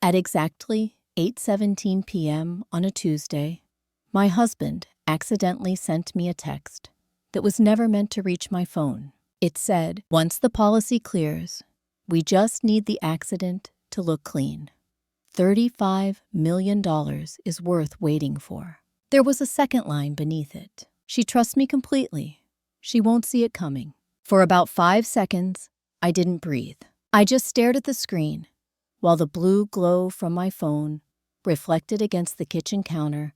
At exactly 8:17 p.m. on a Tuesday, my husband accidentally sent me a text that was never meant to reach my phone. It said, "Once the policy clears, we just need the accident to look clean. $35 million is worth waiting for." There was a second line beneath it. "She trusts me completely. She won't see it coming." For about 5 seconds, I didn't breathe. I just stared at the screen, while the blue glow from my phone reflected against the kitchen counter,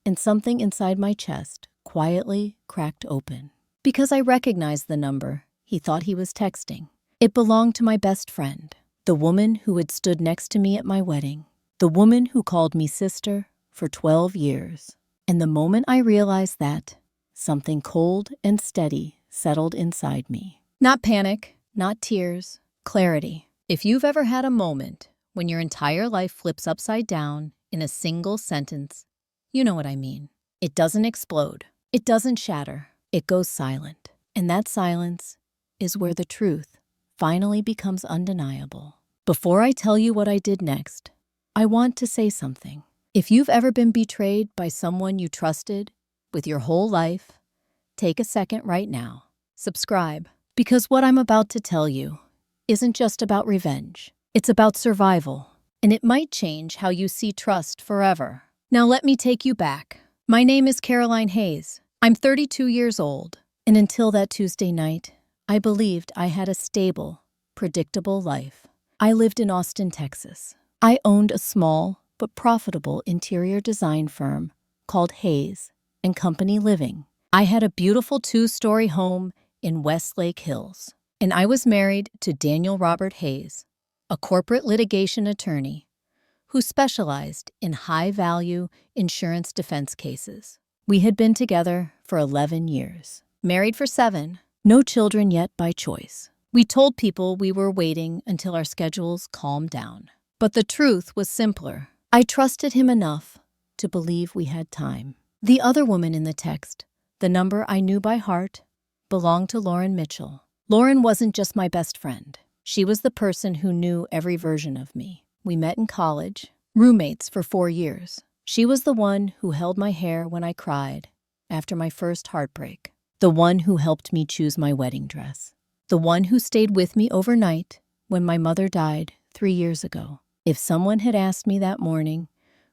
and something inside my chest quietly cracked open. Because I recognized the number he thought he was texting. It belonged to my best friend, the woman who had stood next to me at my wedding, the woman who called me sister for 12 years. And the moment I realized that, something cold and steady settled inside me. Not panic, not tears, clarity. If you've ever had a moment when your entire life flips upside down in a single sentence, you know what I mean. It doesn't explode. It doesn't shatter. It goes silent. And that silence is where the truth finally becomes undeniable. Before I tell you what I did next, I want to say something. If you've ever been betrayed by someone you trusted with your whole life, take a second right now. Subscribe, because what I'm about to tell you isn't just about revenge. It's about survival, and it might change how you see trust forever. Now let me take you back. My name is Caroline Hayes. I'm 32 years old, and until that Tuesday night, I believed I had a stable, predictable life. I lived in Austin, Texas. I owned a small but profitable interior design firm called Hayes and Company Living. I had a beautiful 2-story home in Westlake Hills, and I was married to Daniel Robert Hayes, a corporate litigation attorney who specialized in high-value insurance defense cases. We had been together for 11 years, married for 7, no children yet by choice. We told people we were waiting until our schedules calmed down. But the truth was simpler. I trusted him enough to believe we had time. The other woman in the text, the number I knew by heart, belonged to Lauren Mitchell. Lauren wasn't just my best friend. She was the person who knew every version of me. We met in college, roommates for 4 years. She was the one who held my hair when I cried after my first heartbreak, the one who helped me choose my wedding dress, the one who stayed with me overnight when my mother died 3 years ago. If someone had asked me that morning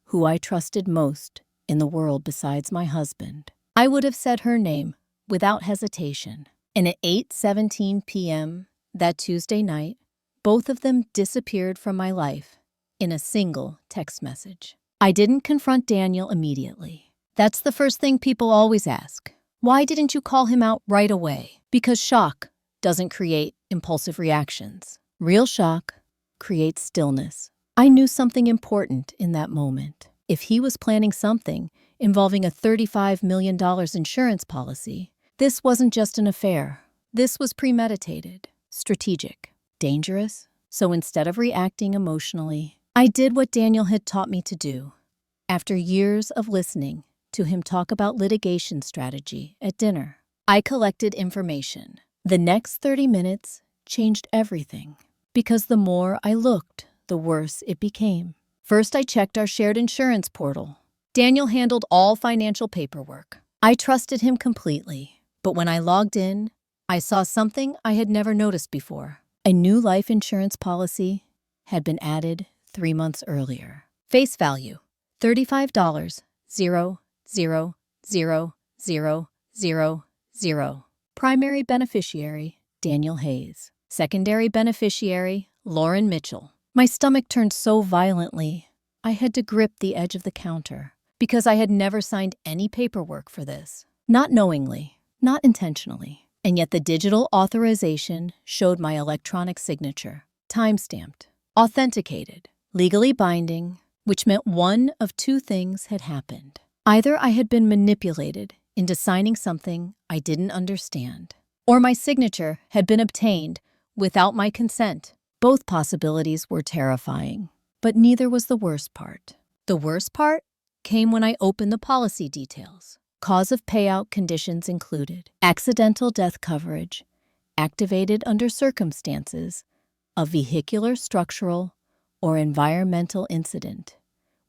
who I trusted most in the world besides my husband, I would have said her name without hesitation. And at 8:17 p.m. that Tuesday night, both of them disappeared from my life in a single text message. I didn't confront Daniel immediately. That's the first thing people always ask. Why didn't you call him out right away? Because shock doesn't create impulsive reactions. Real shock creates stillness. I knew something important in that moment. If he was planning something involving a $35 million insurance policy, this wasn't just an affair. This was premeditated, strategic, dangerous. So instead of reacting emotionally, I did what Daniel had taught me to do. After years of listening to him talk about litigation strategy at dinner, I collected information. The next 30 minutes changed everything, because the more I looked, the worse it became. First, I checked our shared insurance portal. Daniel handled all financial paperwork. I trusted him completely, but when I logged in, I saw something I had never noticed before. A new life insurance policy had been added 3 months earlier. Face value, $35,000,000,000. Primary beneficiary, Daniel Hayes. Secondary beneficiary, Lauren Mitchell. My stomach turned so violently, I had to grip the edge of the counter, because I had never signed any paperwork for this. Not knowingly, not intentionally. And yet the digital authorization showed my electronic signature, time-stamped, authenticated, legally binding, which meant one of 2 things had happened. Either I had been manipulated into signing something I didn't understand, or my signature had been obtained without my consent. Both possibilities were terrifying, but neither was the worst part. The worst part came when I opened the policy details. Cause of payout conditions included accidental death coverage, activated under circumstances of vehicular, structural, or environmental incident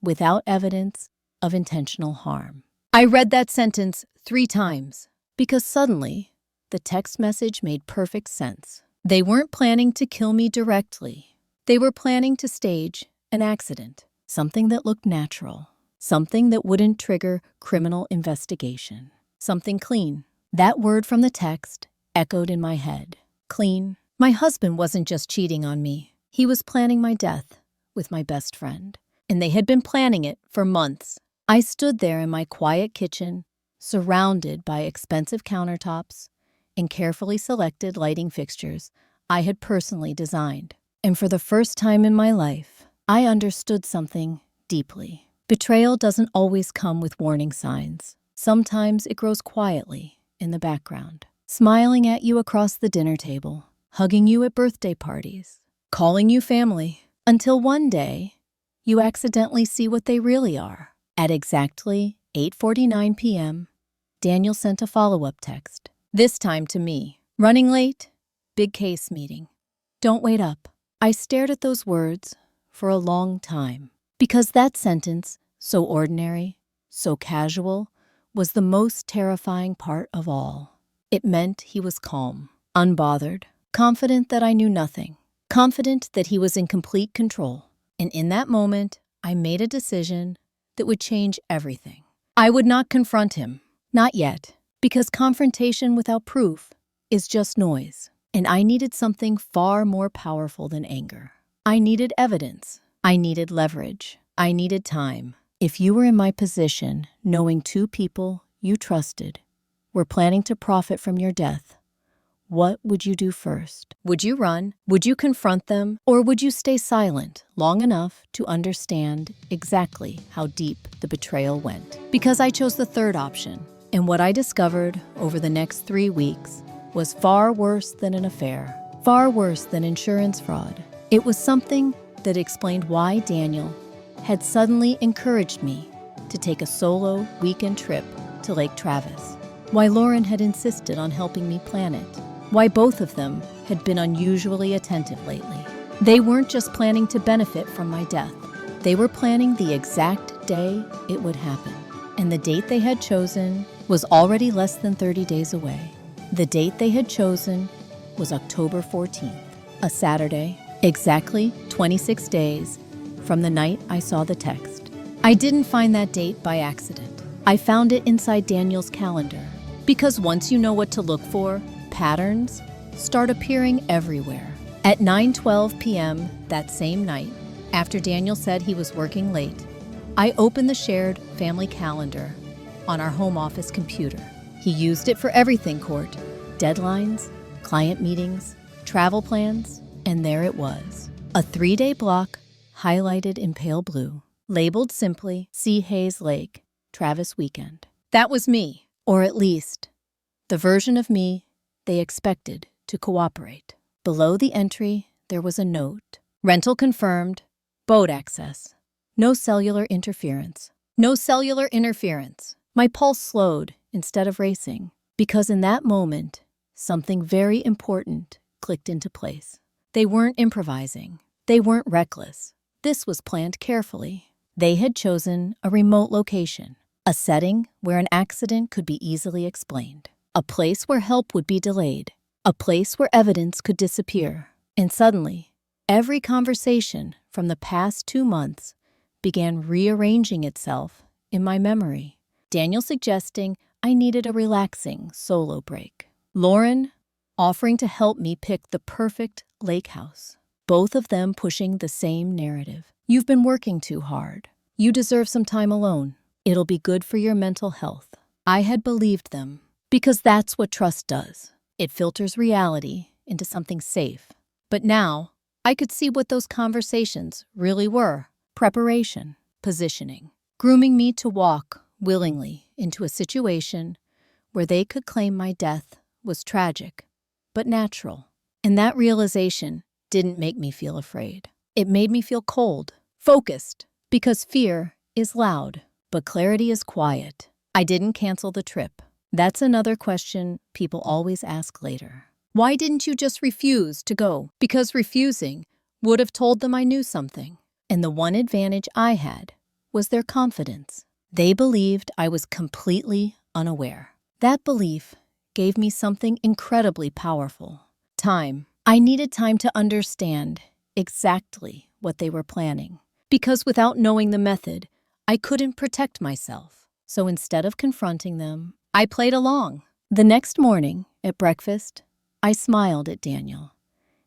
without evidence of intentional harm. I read that sentence 3 times because suddenly the text message made perfect sense. They weren't planning to kill me directly. They were planning to stage an accident, something that looked natural, something that wouldn't trigger criminal investigation, something clean. That word from the text echoed in my head. Clean. My husband wasn't just cheating on me. He was planning my death with my best friend, and they had been planning it for months. I stood there in my quiet kitchen, surrounded by expensive countertops and carefully selected lighting fixtures I had personally designed. And for the first time in my life, I understood something deeply. Betrayal doesn't always come with warning signs. Sometimes it grows quietly in the background, smiling at you across the dinner table, hugging you at birthday parties, calling you family, until one day you accidentally see what they really are. At exactly 8:49 p.m., Daniel sent a follow-up text, this time to me. Running late? Big case meeting. Don't wait up. I stared at those words for a long time because that sentence, so ordinary, so casual, was the most terrifying part of all. It meant he was calm, unbothered, confident that I knew nothing, confident that he was in complete control. And in that moment, I made a decision that would change everything. I would not confront him. Not yet, because confrontation without proof is just noise. And I needed something far more powerful than anger. I needed evidence. I needed leverage. I needed time. If you were in my position, knowing 2 people you trusted were planning to profit from your death, what would you do first? Would you run? Would you confront them? Or would you stay silent long enough to understand exactly how deep the betrayal went? Because I chose the third option. And what I discovered over the next 3 weeks was far worse than an affair, far worse than insurance fraud. It was something that explained why Daniel had suddenly encouraged me to take a solo weekend trip to Lake Travis, why Lauren had insisted on helping me plan it, why both of them had been unusually attentive lately. They weren't just planning to benefit from my death. They were planning the exact day it would happen. And the date they had chosen was already less than 30 days away. The date they had chosen was October 14th, a Saturday, exactly 26 days from the night I saw the text. I didn't find that date by accident. I found it inside Daniel's calendar. Because once you know what to look for, patterns start appearing everywhere. At 9:12 p.m. that same night, after Daniel said he was working late, I opened the shared family calendar on our home office computer. He used it for everything, Court. Deadlines, client meetings, travel plans, and there it was. A 3-day block highlighted in pale blue, labeled simply Sea Haze Lake, Travis Weekend. That was me, or at least the version of me they expected to cooperate. Below the entry, there was a note. Rental confirmed, boat access. No cellular interference. No cellular interference. My pulse slowed instead of racing, because in that moment, something very important clicked into place. They weren't improvising. They weren't reckless. This was planned carefully. They had chosen a remote location, a setting where an accident could be easily explained, a place where help would be delayed, a place where evidence could disappear. And suddenly, every conversation from the past 2 months began rearranging itself in my memory. Daniel suggesting I needed a relaxing solo break. Lauren offering to help me pick the perfect lake house. Both of them pushing the same narrative. You've been working too hard. You deserve some time alone. It'll be good for your mental health. I had believed them because that's what trust does. It filters reality into something safe. But now I could see what those conversations really were. Preparation, positioning, grooming me to walk willingly into a situation where they could claim my death was tragic, but natural. And that realization didn't make me feel afraid. It made me feel cold, focused, because fear is loud, but clarity is quiet. I didn't cancel the trip. That's another question people always ask later. Why didn't you just refuse to go? Because refusing would have told them I knew something. And the one advantage I had was their confidence. They believed I was completely unaware. That belief gave me something incredibly powerful. Time. I needed time to understand exactly what they were planning. Because without knowing the method, I couldn't protect myself. So instead of confronting them, I played along. The next morning, at breakfast, I smiled at Daniel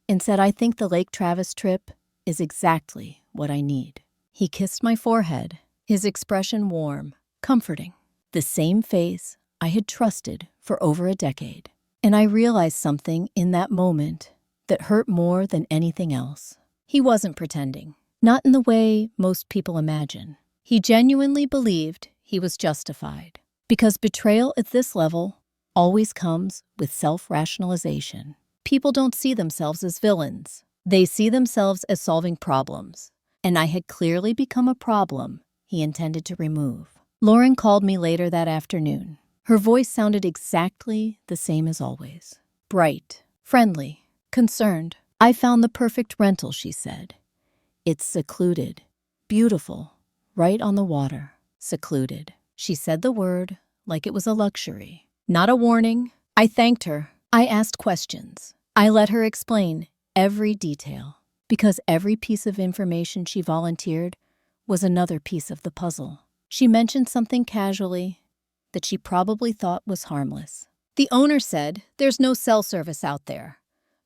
and said, "I think the Lake Travis trip is exactly what I need." He kissed my forehead, his expression warm, comforting. The same face I had trusted for over a decade. And I realized something in that moment that hurt more than anything else. He wasn't pretending, not in the way most people imagine. He genuinely believed he was justified. Because betrayal at this level always comes with self-rationalization. People don't see themselves as villains. They see themselves as solving problems. And I had clearly become a problem he intended to remove. Lauren called me later that afternoon. Her voice sounded exactly the same as always. Bright, friendly, concerned. "I found the perfect rental," she said. "It's secluded, beautiful, right on the water." Secluded. She said the word like it was a luxury, not a warning. I thanked her. I asked questions. I let her explain every detail, because every piece of information she volunteered was another piece of the puzzle. She mentioned something casually that she probably thought was harmless. "The owner said there's no cell service out there,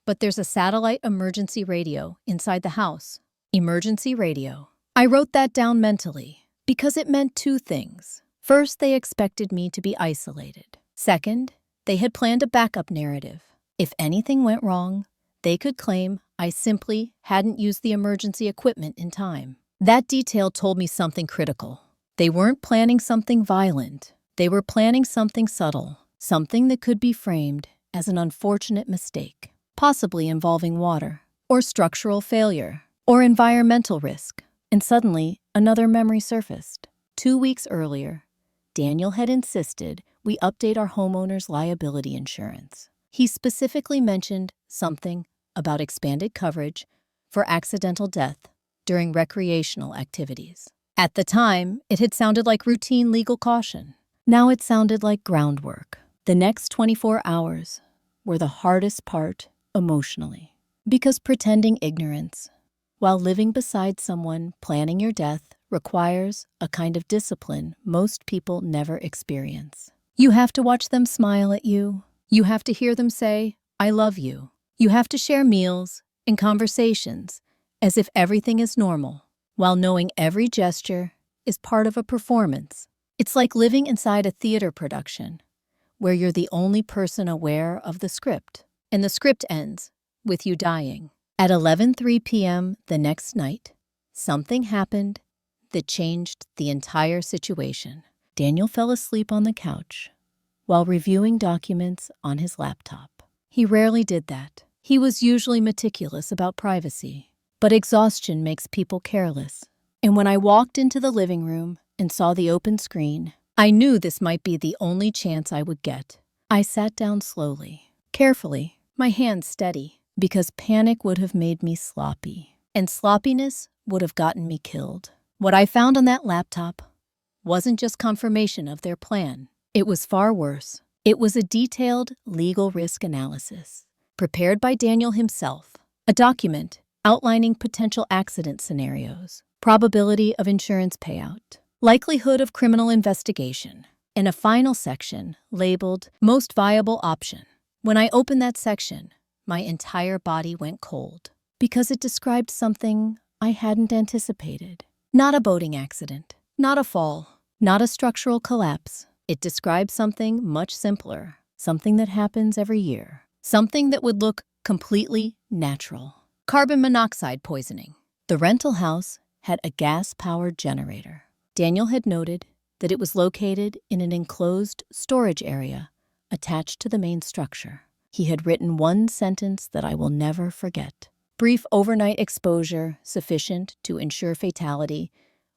but there's a satellite emergency radio inside the house." Emergency radio. I wrote that down mentally because it meant two things. First, they expected me to be isolated. Second, they had planned a backup narrative. If anything went wrong, they could claim I simply hadn't used the emergency equipment in time. That detail told me something critical. They weren't planning something violent. They were planning something subtle, something that could be framed as an unfortunate mistake, possibly involving water, or structural failure, or environmental risk. And suddenly, another memory surfaced. 2 weeks earlier, Daniel had insisted we update our homeowner's liability insurance. He specifically mentioned something about expanded coverage for accidental death during recreational activities. At the time, it had sounded like routine legal caution. Now it sounded like groundwork. The next 24 hours were the hardest part emotionally. Because pretending ignorance while living beside someone planning your death requires a kind of discipline most people never experience. You have to watch them smile at you. You have to hear them say, "I love you." You have to share meals and conversations as if everything is normal, while knowing every gesture is part of a performance. It's like living inside a theater production, where you're the only person aware of the script, and the script ends with you dying. At 11:03 p.m. the next night, something happened that changed the entire situation. Daniel fell asleep on the couch while reviewing documents on his laptop. He rarely did that. He was usually meticulous about privacy, but exhaustion makes people careless. And when I walked into the living room and saw the open screen, I knew this might be the only chance I would get. I sat down slowly, carefully, my hands steady, because panic would have made me sloppy, and sloppiness would have gotten me killed. What I found on that laptop wasn't just confirmation of their plan. It was far worse. It was a detailed legal risk analysis, prepared by Daniel himself, a document outlining potential accident scenarios, probability of insurance payout, likelihood of criminal investigation, and a final section labeled Most Viable Option. When I opened that section, my entire body went cold, because it described something I hadn't anticipated. Not a boating accident, not a fall, not a structural collapse. It described something much simpler, something that happens every year, something that would look completely natural. Carbon monoxide poisoning. The rental house had a gas-powered generator. Daniel had noted that it was located in an enclosed storage area attached to the main structure. He had written one sentence that I will never forget. Brief overnight exposure sufficient to ensure fatality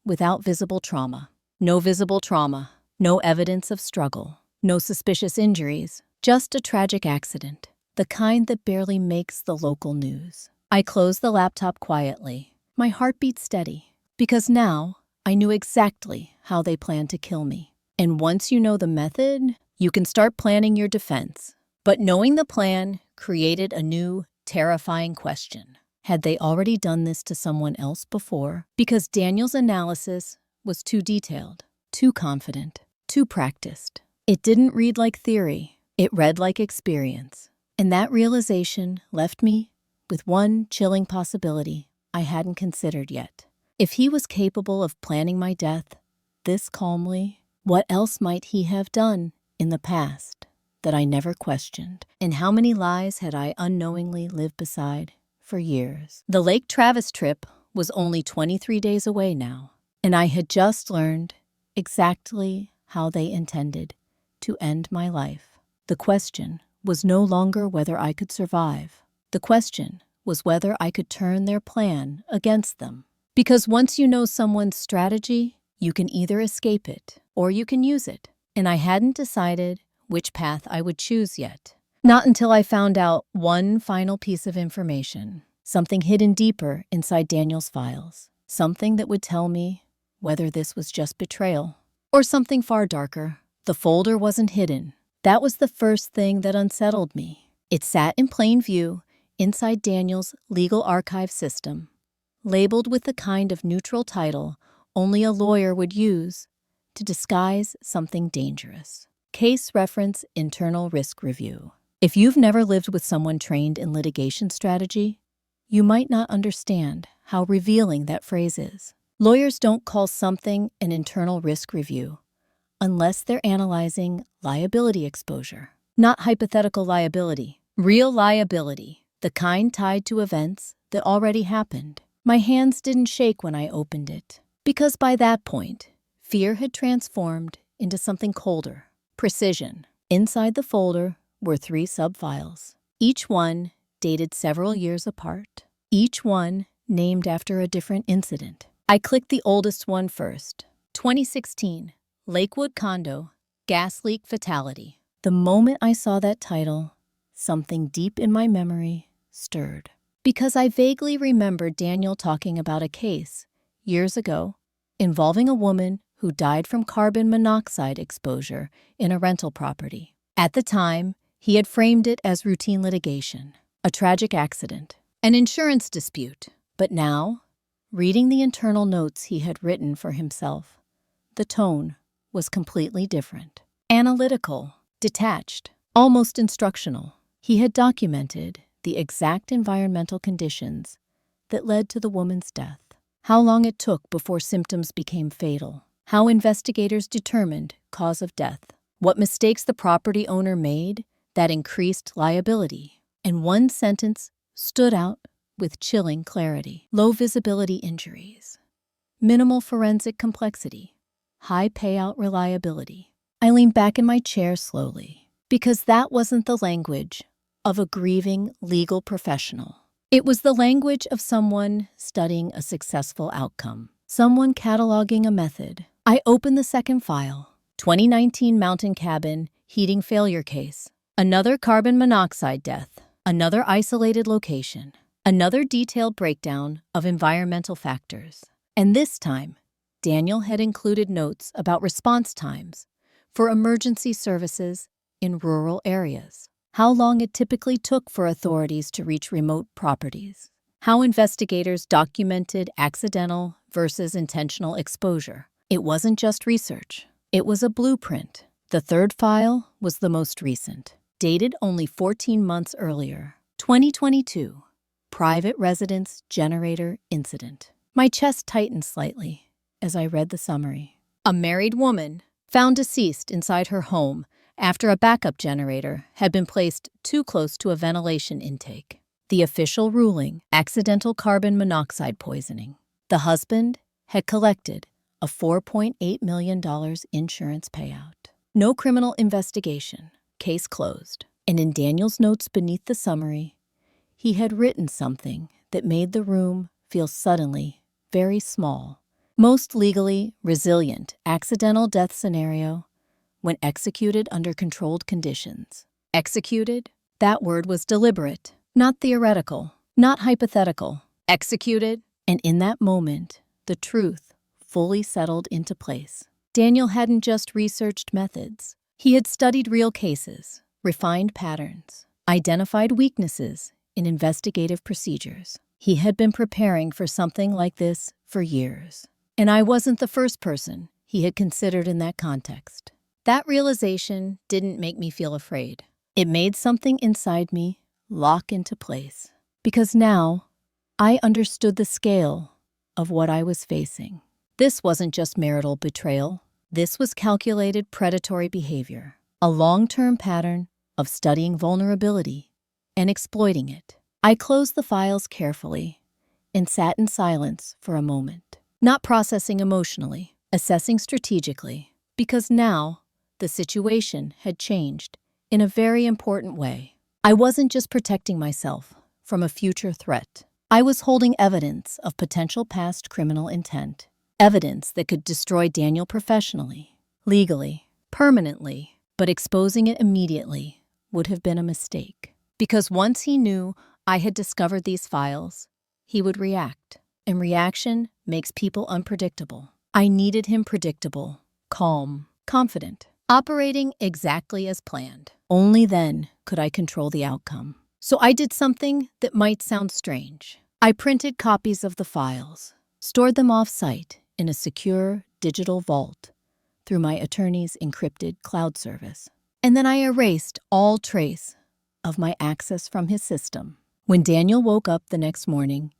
without visible trauma. No visible trauma, no evidence of struggle, no suspicious injuries, just a tragic accident, the kind that barely makes the local news. I closed the laptop quietly, my heartbeat steady. Because now I knew exactly how they planned to kill me. And once you know the method, you can start planning your defense. But knowing the plan created a new, terrifying question. Had they already done this to someone else before? Because Daniel's analysis was too detailed, too confident, too practiced. It didn't read like theory. It read like experience. And that realization left me with one chilling possibility I hadn't considered yet. If he was capable of planning my death this calmly, what else might he have done in the past that I never questioned? And how many lies had I unknowingly lived beside for years? The Lake Travis trip was only 23 days away now, and I had just learned exactly how they intended to end my life. The question was no longer whether I could survive. The question was whether I could turn their plan against them. Because once you know someone's strategy, you can either escape it or you can use it. And I hadn't decided which path I would choose yet. Not until I found out one final piece of information, something hidden deeper inside Daniel's files, something that would tell me whether this was just betrayal or something far darker. The folder wasn't hidden. That was the first thing that unsettled me. It sat in plain view inside Daniel's legal archive system, labeled with the kind of neutral title only a lawyer would use to disguise something dangerous. Case Reference Internal Risk Review. If you've never lived with someone trained in litigation strategy, you might not understand how revealing that phrase is. Lawyers don't call something an internal risk review unless they're analyzing liability exposure. Not hypothetical liability, real liability, the kind tied to events that already happened. My hands didn't shake when I opened it, because by that point, fear had transformed into something colder, precision. Inside the folder were 3 subfiles, each one dated several years apart, each one named after a different incident. I clicked the oldest one first. 2016, Lakewood Condo, Gas Leak Fatality. The moment I saw that title, something deep in my memory stirred. Because I vaguely remembered Daniel talking about a case years ago involving a woman who died from carbon monoxide exposure in a rental property. At the time, he had framed it as routine litigation, a tragic accident, an insurance dispute. But now, reading the internal notes he had written for himself, the tone was completely different. Analytical, detached, almost instructional. He had documented the exact environmental conditions that led to the woman's death, how long it took before symptoms became fatal, how investigators determined cause of death, what mistakes the property owner made that increased liability. And one sentence stood out with chilling clarity: low visibility injuries, minimal forensic complexity, high payout reliability. I leaned back in my chair slowly, because that wasn't the language of a grieving legal professional. It was the language of someone studying a successful outcome, someone cataloging a method. I opened the second file, 2019 Mountain Cabin Heating Failure Case, another carbon monoxide death, another isolated location, another detailed breakdown of environmental factors. And this time, Daniel had included notes about response times for emergency services in rural areas, how long it typically took for authorities to reach remote properties, how investigators documented accidental versus intentional exposure. It wasn't just research, it was a blueprint. The third file was the most recent, dated only 14 months earlier, 2022, Private Residence Generator Incident. My chest tightened slightly as I read the summary. A married woman found deceased inside her home after a backup generator had been placed too close to a ventilation intake. The official ruling: accidental carbon monoxide poisoning. The husband had collected a $4.8 million insurance payout. No criminal investigation. Case closed. And in Daniel's notes beneath the summary, he had written something that made the room feel suddenly very small. Most legally resilient accidental death scenario when executed under controlled conditions. Executed? That word was deliberate, not theoretical, not hypothetical. Executed? And in that moment, the truth fully settled into place. Daniel hadn't just researched methods. He had studied real cases, refined patterns, identified weaknesses in investigative procedures. He had been preparing for something like this for years. And I wasn't the first person he had considered in that context. That realization didn't make me feel afraid. It made something inside me lock into place. Because now, I understood the scale of what I was facing. This wasn't just marital betrayal. This was calculated predatory behavior, a long-term pattern of studying vulnerability and exploiting it. I closed the files carefully and sat in silence for a moment, not processing emotionally, assessing strategically, because now the situation had changed in a very important way. I wasn't just protecting myself from a future threat. I was holding evidence of potential past criminal intent, evidence that could destroy Daniel professionally, legally, permanently, but exposing it immediately would have been a mistake. Because once he knew I had discovered these files, he would react, and reaction makes people unpredictable. I needed him predictable, calm, confident, operating exactly as planned. Only then could I control the outcome. So I did something that might sound strange. I printed copies of the files, stored them off-site in a secure digital vault through my attorney's encrypted cloud service. And then I erased all trace of my access from his system. When Daniel woke up the next morning,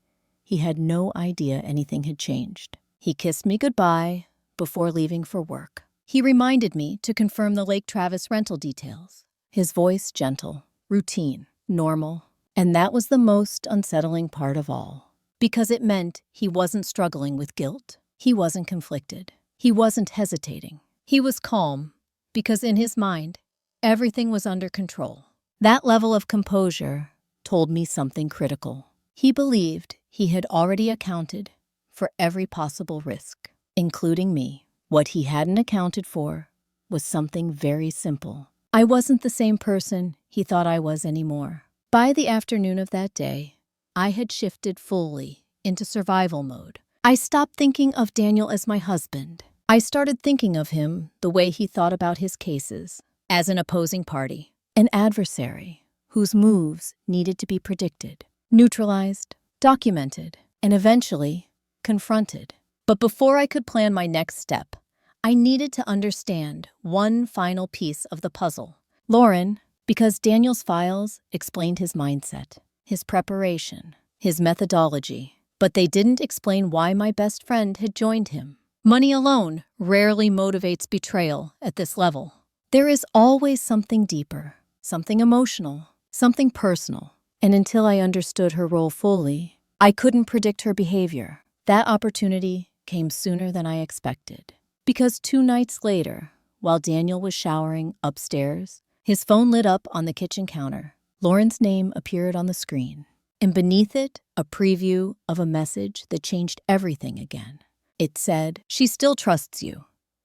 he had no idea anything had changed. He kissed me goodbye before leaving for work. He reminded me to confirm the Lake Travis rental details. His voice gentle, routine, normal. And that was the most unsettling part of all, because it meant he wasn't struggling with guilt. He wasn't conflicted. He wasn't hesitating. He was calm, because in his mind, everything was under control. That level of composure told me something critical. He believed he had already accounted for every possible risk, including me. What he hadn't accounted for was something very simple. I wasn't the same person he thought I was anymore. By the afternoon of that day, I had shifted fully into survival mode. I stopped thinking of Daniel as my husband. I started thinking of him the way he thought about his cases, as an opposing party, an adversary whose moves needed to be predicted, neutralized, documented, and eventually confronted. But before I could plan my next step, I needed to understand one final piece of the puzzle. Lauren, because Daniel's files explained his mindset, his preparation, his methodology, but they didn't explain why my best friend had joined him. Money alone rarely motivates betrayal at this level. There is always something deeper, something emotional, something personal. And until I understood her role fully, I couldn't predict her behavior. That opportunity came sooner than I expected. Because 2 nights later, while Daniel was showering upstairs, his phone lit up on the kitchen counter. Lauren's name appeared on the screen, and beneath it, a preview of a message that changed everything again. It said, "She still trusts you.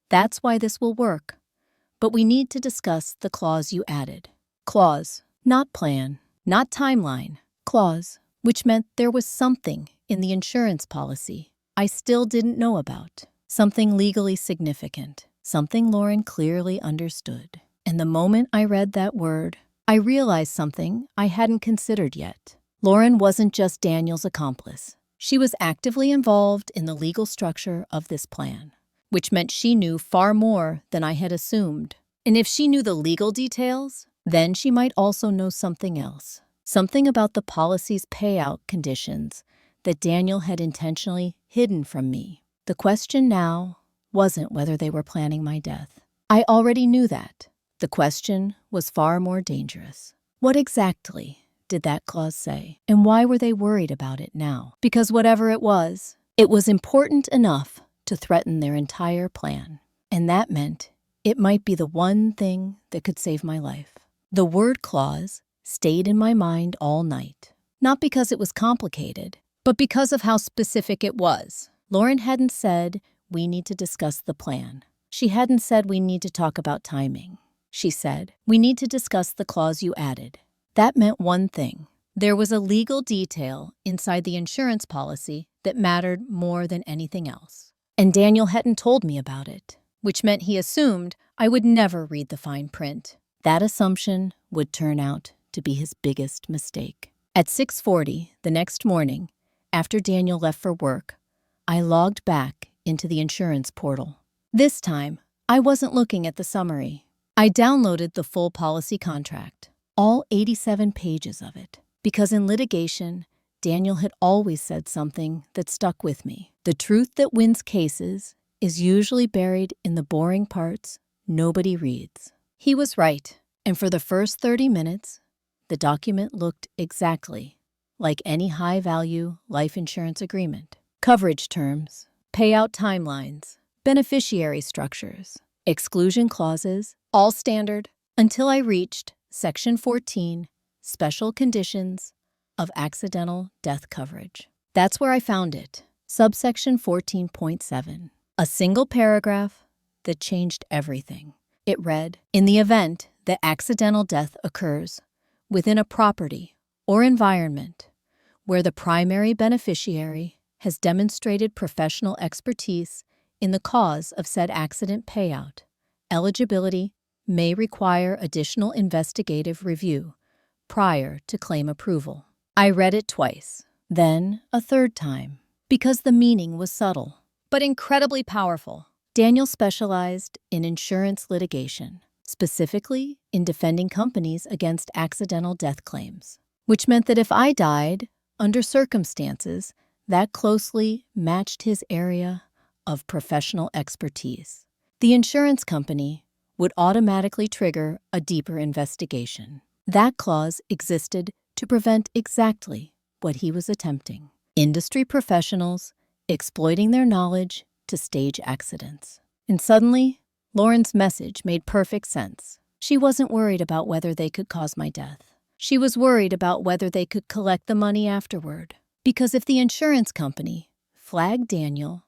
That's why this will work. But we need to discuss the clause you added." Clause, not plan, not timeline. Clause, which meant there was something in the insurance policy I still didn't know about. Something legally significant, something Lauren clearly understood. And the moment I read that word, I realized something I hadn't considered yet. Lauren wasn't just Daniel's accomplice. She was actively involved in the legal structure of this plan, which meant she knew far more than I had assumed. And if she knew the legal details, then she might also know something else. Something about the policy's payout conditions that Daniel had intentionally hidden from me. The question now wasn't whether they were planning my death. I already knew that. The question was far more dangerous. What exactly did that clause say? And why were they worried about it now? Because whatever it was important enough to threaten their entire plan. And that meant it might be the one thing that could save my life. The word clause stayed in my mind all night. Not because it was complicated, but because of how specific it was. Lauren hadn't said, "We need to discuss the plan." She hadn't said, "We need to talk about timing." She said, "We need to discuss the clause you added." That meant one thing. There was a legal detail inside the insurance policy that mattered more than anything else. And Daniel hadn't told me about it, which meant he assumed I would never read the fine print. That assumption would turn out to be his biggest mistake. At 6:40 the next morning, after Daniel left for work, I logged back into the insurance portal. This time, I wasn't looking at the summary. I downloaded the full policy contract, all 87 pages of it, because in litigation, Daniel had always said something that stuck with me. The truth that wins cases is usually buried in the boring parts nobody reads. He was right, and for the first 30 minutes, the document looked exactly like any high-value life insurance agreement. Coverage terms, payout timelines, beneficiary structures, exclusion clauses, all standard, until I reached Section 14, Special Conditions of Accidental Death Coverage. That's where I found it, subsection 14.7, a single paragraph that changed everything. It read, "In the event that accidental death occurs within a property or environment where the primary beneficiary has demonstrated professional expertise in the cause of said accident payout, eligibility may require additional investigative review prior to claim approval." I read it twice, then a third time, because the meaning was subtle, but incredibly powerful. Daniel specialized in insurance litigation, specifically in defending companies against accidental death claims, which meant that if I died under circumstances that closely matched his area of professional expertise, the insurance company would automatically trigger a deeper investigation. That clause existed to prevent exactly what he was attempting: industry professionals exploiting their knowledge to stage accidents. And suddenly, Lauren's message made perfect sense. She wasn't worried about whether they could cause my death. She was worried about whether they could collect the money afterward. Because if the insurance company flagged Daniel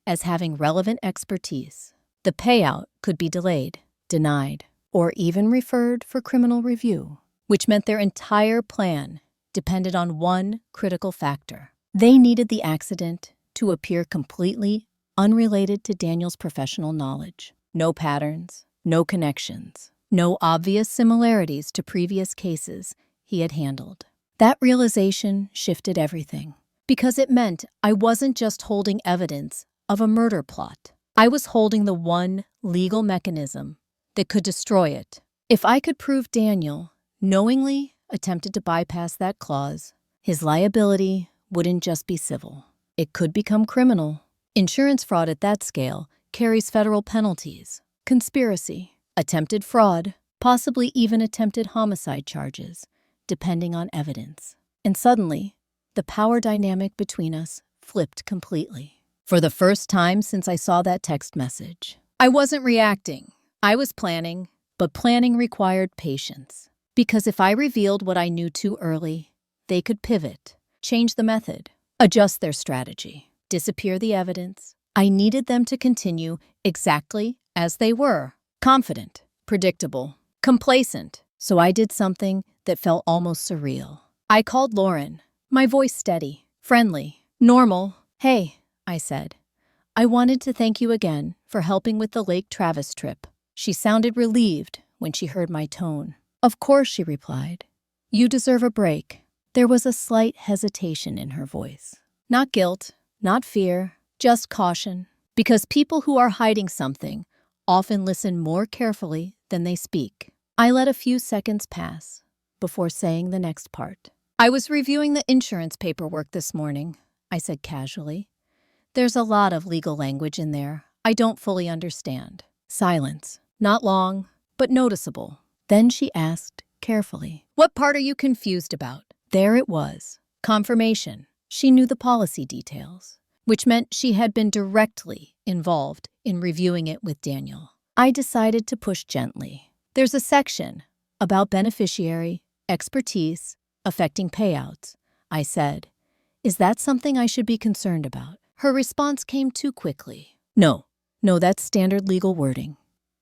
as having relevant expertise, the payout could be delayed, denied, or even referred for criminal review, which meant their entire plan depended on one critical factor. They needed the accident to appear completely unrelated to Daniel's professional knowledge. No patterns, no connections, no obvious similarities to previous cases he had handled. That realization shifted everything, because it meant I wasn't just holding evidence of a murder plot. I was holding the one legal mechanism that could destroy it. If I could prove Daniel knowingly attempted to bypass that clause, his liability wouldn't just be civil. It could become criminal. Insurance fraud at that scale carries federal penalties, conspiracy, attempted fraud, possibly even attempted homicide charges, depending on evidence. And suddenly, the power dynamic between us flipped completely. For the first time since I saw that text message, I wasn't reacting. I was planning, but planning required patience. Because if I revealed what I knew too early, they could pivot, change the method, adjust their strategy, disappear the evidence. I needed them to continue exactly as they were: confident, predictable, complacent. So I did something that felt almost surreal. I called Lauren, my voice steady, friendly, normal. "Hey," I said, "I wanted to thank you again for helping with the Lake Travis trip." She sounded relieved when she heard my tone. "Of course," she replied. "You deserve a break." There was a slight hesitation in her voice. Not guilt, not fear, just caution. Because people who are hiding something often listen more carefully than they speak. I let a few seconds pass before saying the next part. "I was reviewing the insurance paperwork this morning," I said casually. "There's a lot of legal language in there I don't fully understand." Silence. Not long, but noticeable. Then she asked carefully, "What part are you confused about?" There it was. Confirmation. She knew the policy details, which meant she had been directly involved in reviewing it with Daniel. I decided to push gently. "There's a section about beneficiary expertise affecting payouts," I said. "Is that something I should be concerned about?" Her response came too quickly. No, that's standard legal wording.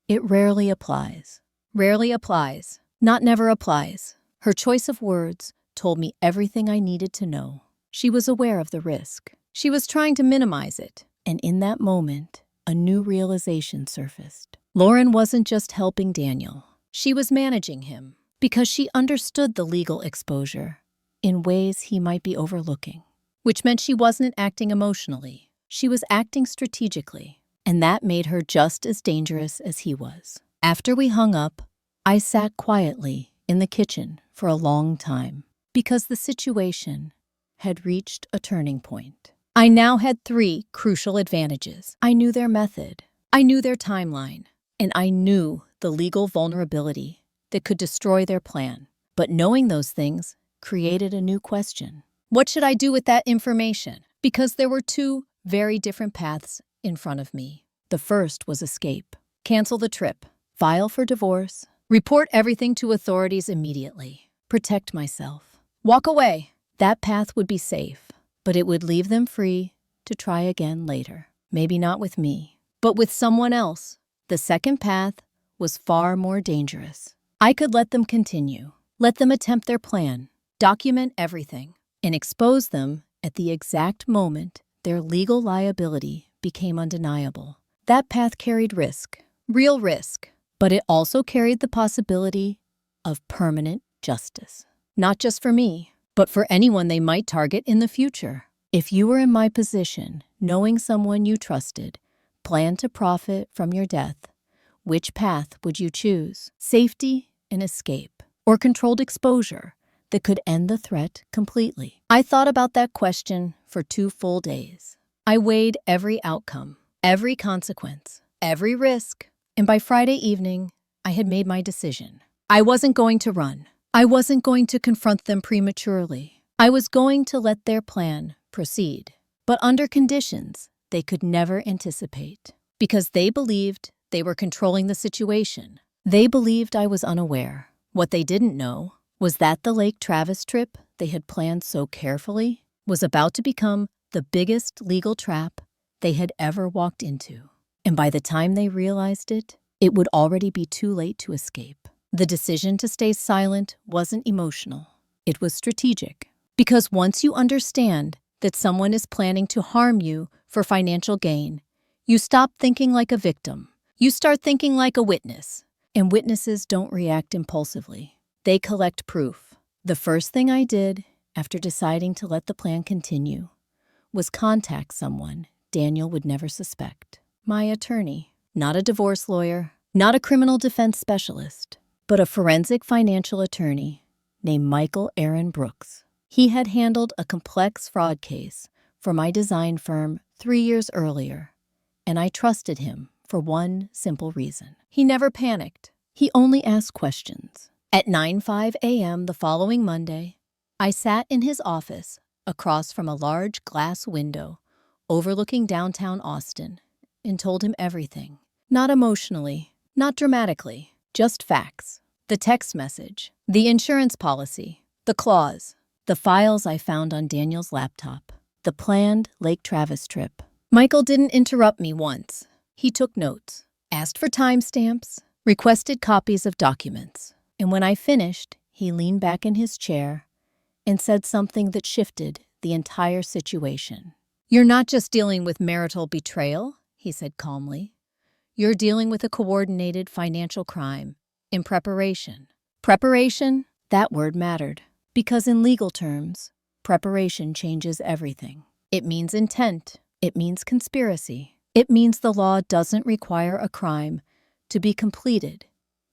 It rarely applies." Rarely applies, not never applies. Her choice of words told me everything I needed to know. She was aware of the risk. She was trying to minimize it. And in that moment, a new realization surfaced. Lauren wasn't just helping Daniel. She was managing him because she understood the legal exposure in ways he might be overlooking, which meant she wasn't acting emotionally. She was acting strategically, and that made her just as dangerous as he was. After we hung up, I sat quietly in the kitchen for a long time because the situation had reached a turning point. I now had 3 crucial advantages. I knew their method, I knew their timeline, and I knew the legal vulnerability that could destroy their plan. But knowing those things created a new question. What should I do with that information? Because there were 2 very different paths in front of me. The first was escape. Cancel the trip. File for divorce. Report everything to authorities immediately. Protect myself. Walk away. That path would be safe, but it would leave them free to try again later. Maybe not with me, but with someone else. The second path was far more dangerous. I could let them continue, let them attempt their plan, document everything, and expose them at the exact moment their legal liability became undeniable. That path carried risk, real risk, but it also carried the possibility of permanent justice. Not just for me, but for anyone they might target in the future. If you were in my position, knowing someone you trusted planned to profit from your death, which path would you choose? Safety and escape, or controlled exposure that could end the threat completely? I thought about that question for 2 full days. I weighed every outcome, every consequence, every risk, and by Friday evening, I had made my decision. I wasn't going to run. I wasn't going to confront them prematurely. I was going to let their plan proceed, but under conditions they could never anticipate, because they believed they were controlling the situation. They believed I was unaware. What they didn't know was that the Lake Travis trip they had planned so carefully was about to become the biggest legal trap they had ever walked into. And by the time they realized it, it would already be too late to escape. The decision to stay silent wasn't emotional. It was strategic. Because once you understand that someone is planning to harm you for financial gain, you stop thinking like a victim. You start thinking like a witness. And witnesses don't react impulsively. They collect proof. The first thing I did after deciding to let the plan continue was contact someone Daniel would never suspect. My attorney. Not a divorce lawyer, not a criminal defense specialist, but a forensic financial attorney named Michael Aaron Brooks. He had handled a complex fraud case for my design firm 3 years earlier, and I trusted him for one simple reason. He never panicked. He only asked questions. At 9:05 a.m. the following Monday, I sat in his office across from a large glass window overlooking downtown Austin and told him everything. Not emotionally, not dramatically, just facts. The text message, the insurance policy, the clause, the files I found on Daniel's laptop, the planned Lake Travis trip. Michael didn't interrupt me once. He took notes, asked for timestamps, requested copies of documents. And when I finished, he leaned back in his chair and said something that shifted the entire situation. "You're not just dealing with marital betrayal," he said calmly. "You're dealing with a coordinated financial crime in preparation." Preparation, that word mattered. Because in legal terms, preparation changes everything. It means intent. It means conspiracy. It means the law doesn't require a crime to be completed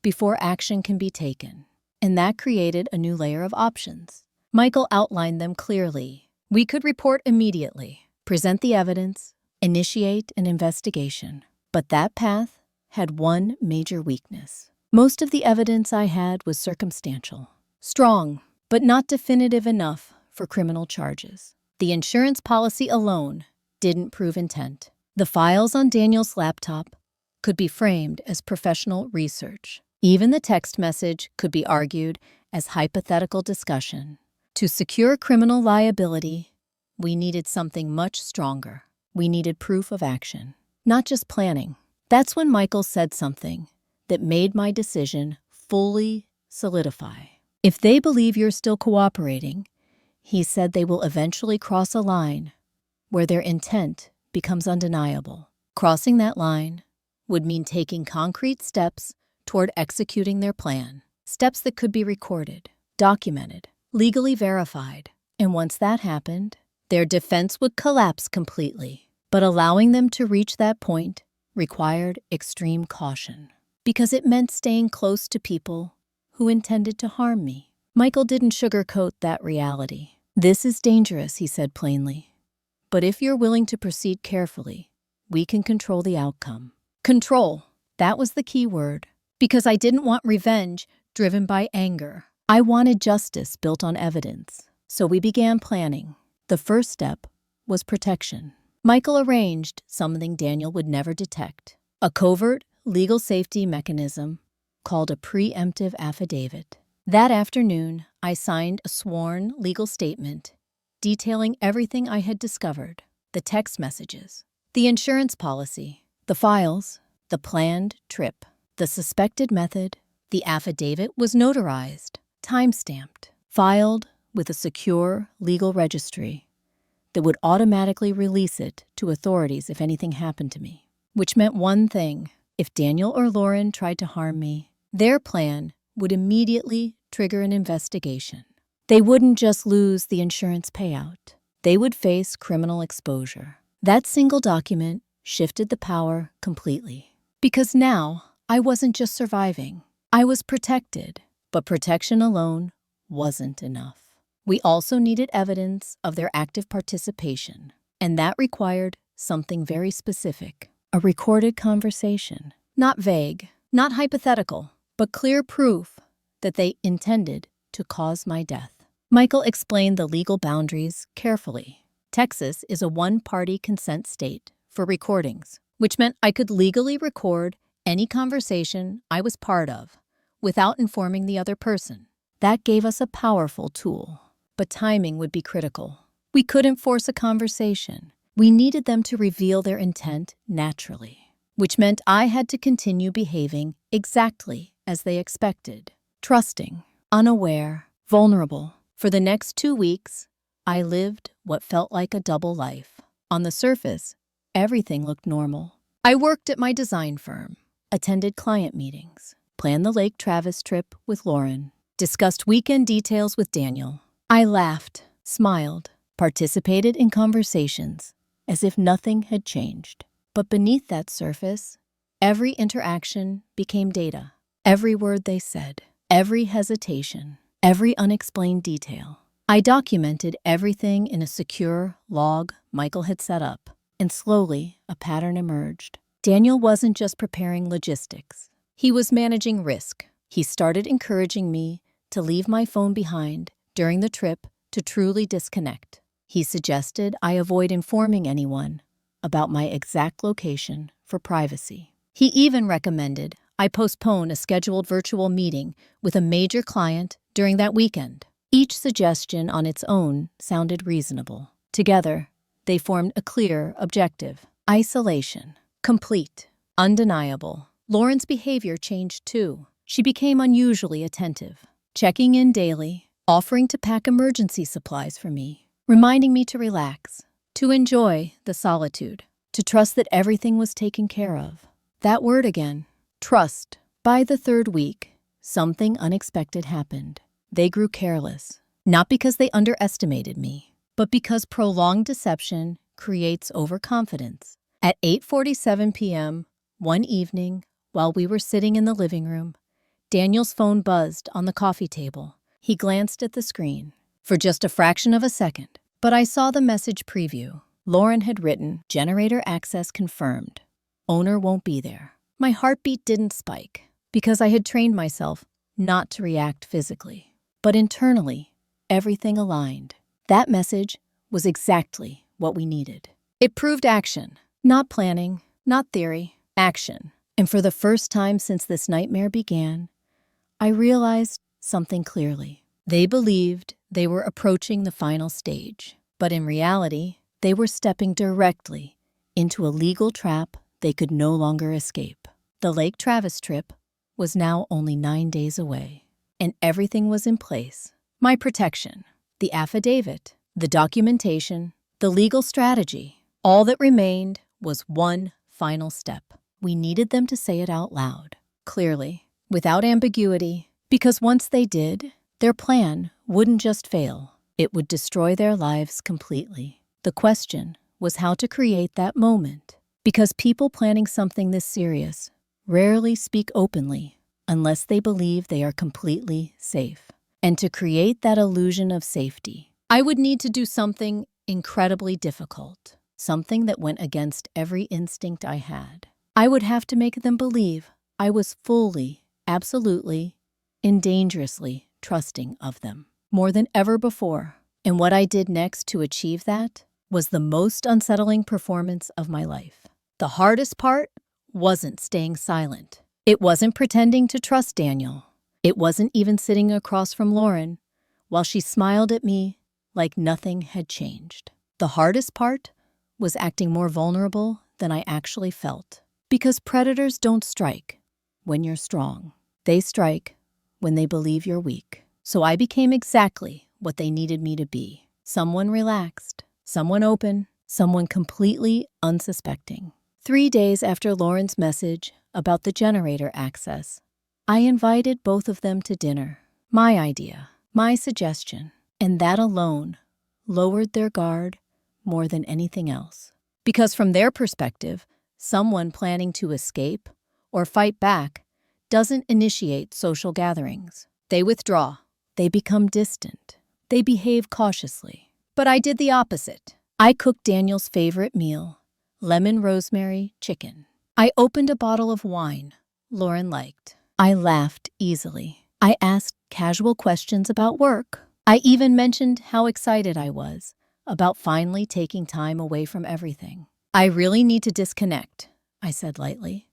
before action can be taken. And that created a new layer of options. Michael outlined them clearly. We could report immediately, present the evidence, initiate an investigation. But that path had one major weakness. Most of the evidence I had was circumstantial. Strong, but not definitive enough for criminal charges. The insurance policy alone didn't prove intent. The files on Daniel's laptop could be framed as professional research. Even the text message could be argued as hypothetical discussion. To secure criminal liability, we needed something much stronger. We needed proof of action, not just planning. That's when Michael said something that made my decision fully solidify. "If they believe you're still cooperating," he said, "they will eventually cross a line where their intent becomes undeniable. Crossing that line would mean taking concrete steps toward executing their plan, steps that could be recorded, documented, legally verified. And once that happened, their defense would collapse completely. But allowing them to reach that point required extreme caution, because it meant staying close to people who intended to harm me. Michael didn't sugarcoat that reality. "This is dangerous," he said plainly. "But if you're willing to proceed carefully, we can control the outcome." Control. That was the key word. Because I didn't want revenge driven by anger. I wanted justice built on evidence. So we began planning. The first step was protection. Michael arranged something Daniel would never detect: a covert legal safety mechanism called a preemptive affidavit. That afternoon, I signed a sworn legal statement detailing everything I had discovered: the text messages, the insurance policy, the files, the planned trip, the suspected method. The affidavit was notarized, time-stamped, filed with a secure legal registry that would automatically release it to authorities if anything happened to me. Which meant one thing: if Daniel or Lauren tried to harm me, their plan would immediately trigger an investigation. They wouldn't just lose the insurance payout. They would face criminal exposure. That single document shifted the power completely. Because now, I wasn't just surviving. I was protected. But protection alone wasn't enough. We also needed evidence of their active participation. And that required something very specific: a recorded conversation. Not vague, not hypothetical, but clear proof that they intended to cause my death. Michael explained the legal boundaries carefully. Texas is a one-party consent state for recordings, which meant I could legally record any conversation I was part of without informing the other person. That gave us a powerful tool. But timing would be critical. We couldn't force a conversation. We needed them to reveal their intent naturally, which meant I had to continue behaving exactly as they expected: trusting, unaware, vulnerable. For the next 2 weeks, I lived what felt like a double life. On the surface, everything looked normal. I worked at my design firm, attended client meetings, planned the Lake Travis trip with Lauren, discussed weekend details with Daniel. I laughed, smiled, participated in conversations as if nothing had changed. But beneath that surface, every interaction became data. Every word they said, every hesitation, every unexplained detail. I documented everything in a secure log Michael had set up, and slowly a pattern emerged. Daniel wasn't just preparing logistics. He was managing risk. He started encouraging me to leave my phone behind during the trip to truly disconnect. He suggested I avoid informing anyone about my exact location for privacy. He even recommended I postpone a scheduled virtual meeting with a major client during that weekend. Each suggestion on its own sounded reasonable. Together, they formed a clear objective: isolation. Complete. Undeniable. Lauren's behavior changed too. She became unusually attentive, checking in daily, offering to pack emergency supplies for me, reminding me to relax, to enjoy the solitude, to trust that everything was taken care of. That word again, trust. By the 3rd week, something unexpected happened. They grew careless, not because they underestimated me, but because prolonged deception creates overconfidence. At 8:47 p.m. one evening, while we were sitting in the living room, Daniel's phone buzzed on the coffee table. He glanced at the screen for just a fraction of a second, but I saw the message preview. Lauren had written, "Generator access confirmed. Owner won't be there." My heartbeat didn't spike because I had trained myself not to react physically. But internally, everything aligned. That message was exactly what we needed. It proved action, not planning, not theory, action. And for the first time since this nightmare began, I realized something clearly. They believed they were approaching the final stage, but in reality, they were stepping directly into a legal trap they could no longer escape. The Lake Travis trip was now only 9 days away, and everything was in place. My protection, the affidavit, the documentation, the legal strategy. All that remained was one final step. We needed them to say it out loud, clearly, without ambiguity, because once they did, their plan wouldn't just fail, it would destroy their lives completely. The question was how to create that moment, because people planning something this serious rarely speak openly unless they believe they are completely safe. And to create that illusion of safety, I would need to do something incredibly difficult, something that went against every instinct I had. I would have to make them believe I was fully, absolutely, and dangerously trusting of them, more than ever before. And what I did next to achieve that was the most unsettling performance of my life. The hardest part wasn't staying silent. It wasn't pretending to trust Daniel. It wasn't even sitting across from Lauren while she smiled at me like nothing had changed. The hardest part was acting more vulnerable than I actually felt. Because predators don't strike when you're strong. They strike when they believe you're weak. So I became exactly what they needed me to be. Someone relaxed, someone open, someone completely unsuspecting. 3 days after Lauren's message about the generator access, I invited both of them to dinner. My idea, my suggestion, and that alone lowered their guard more than anything else. Because from their perspective, someone planning to escape or fight back doesn't initiate social gatherings. They withdraw. They become distant. They behave cautiously. But I did the opposite. I cooked Daniel's favorite meal, lemon rosemary chicken. I opened a bottle of wine Lauren liked. I laughed easily. I asked casual questions about work. I even mentioned how excited I was about finally taking time away from everything. I really need to disconnect, I said lightly.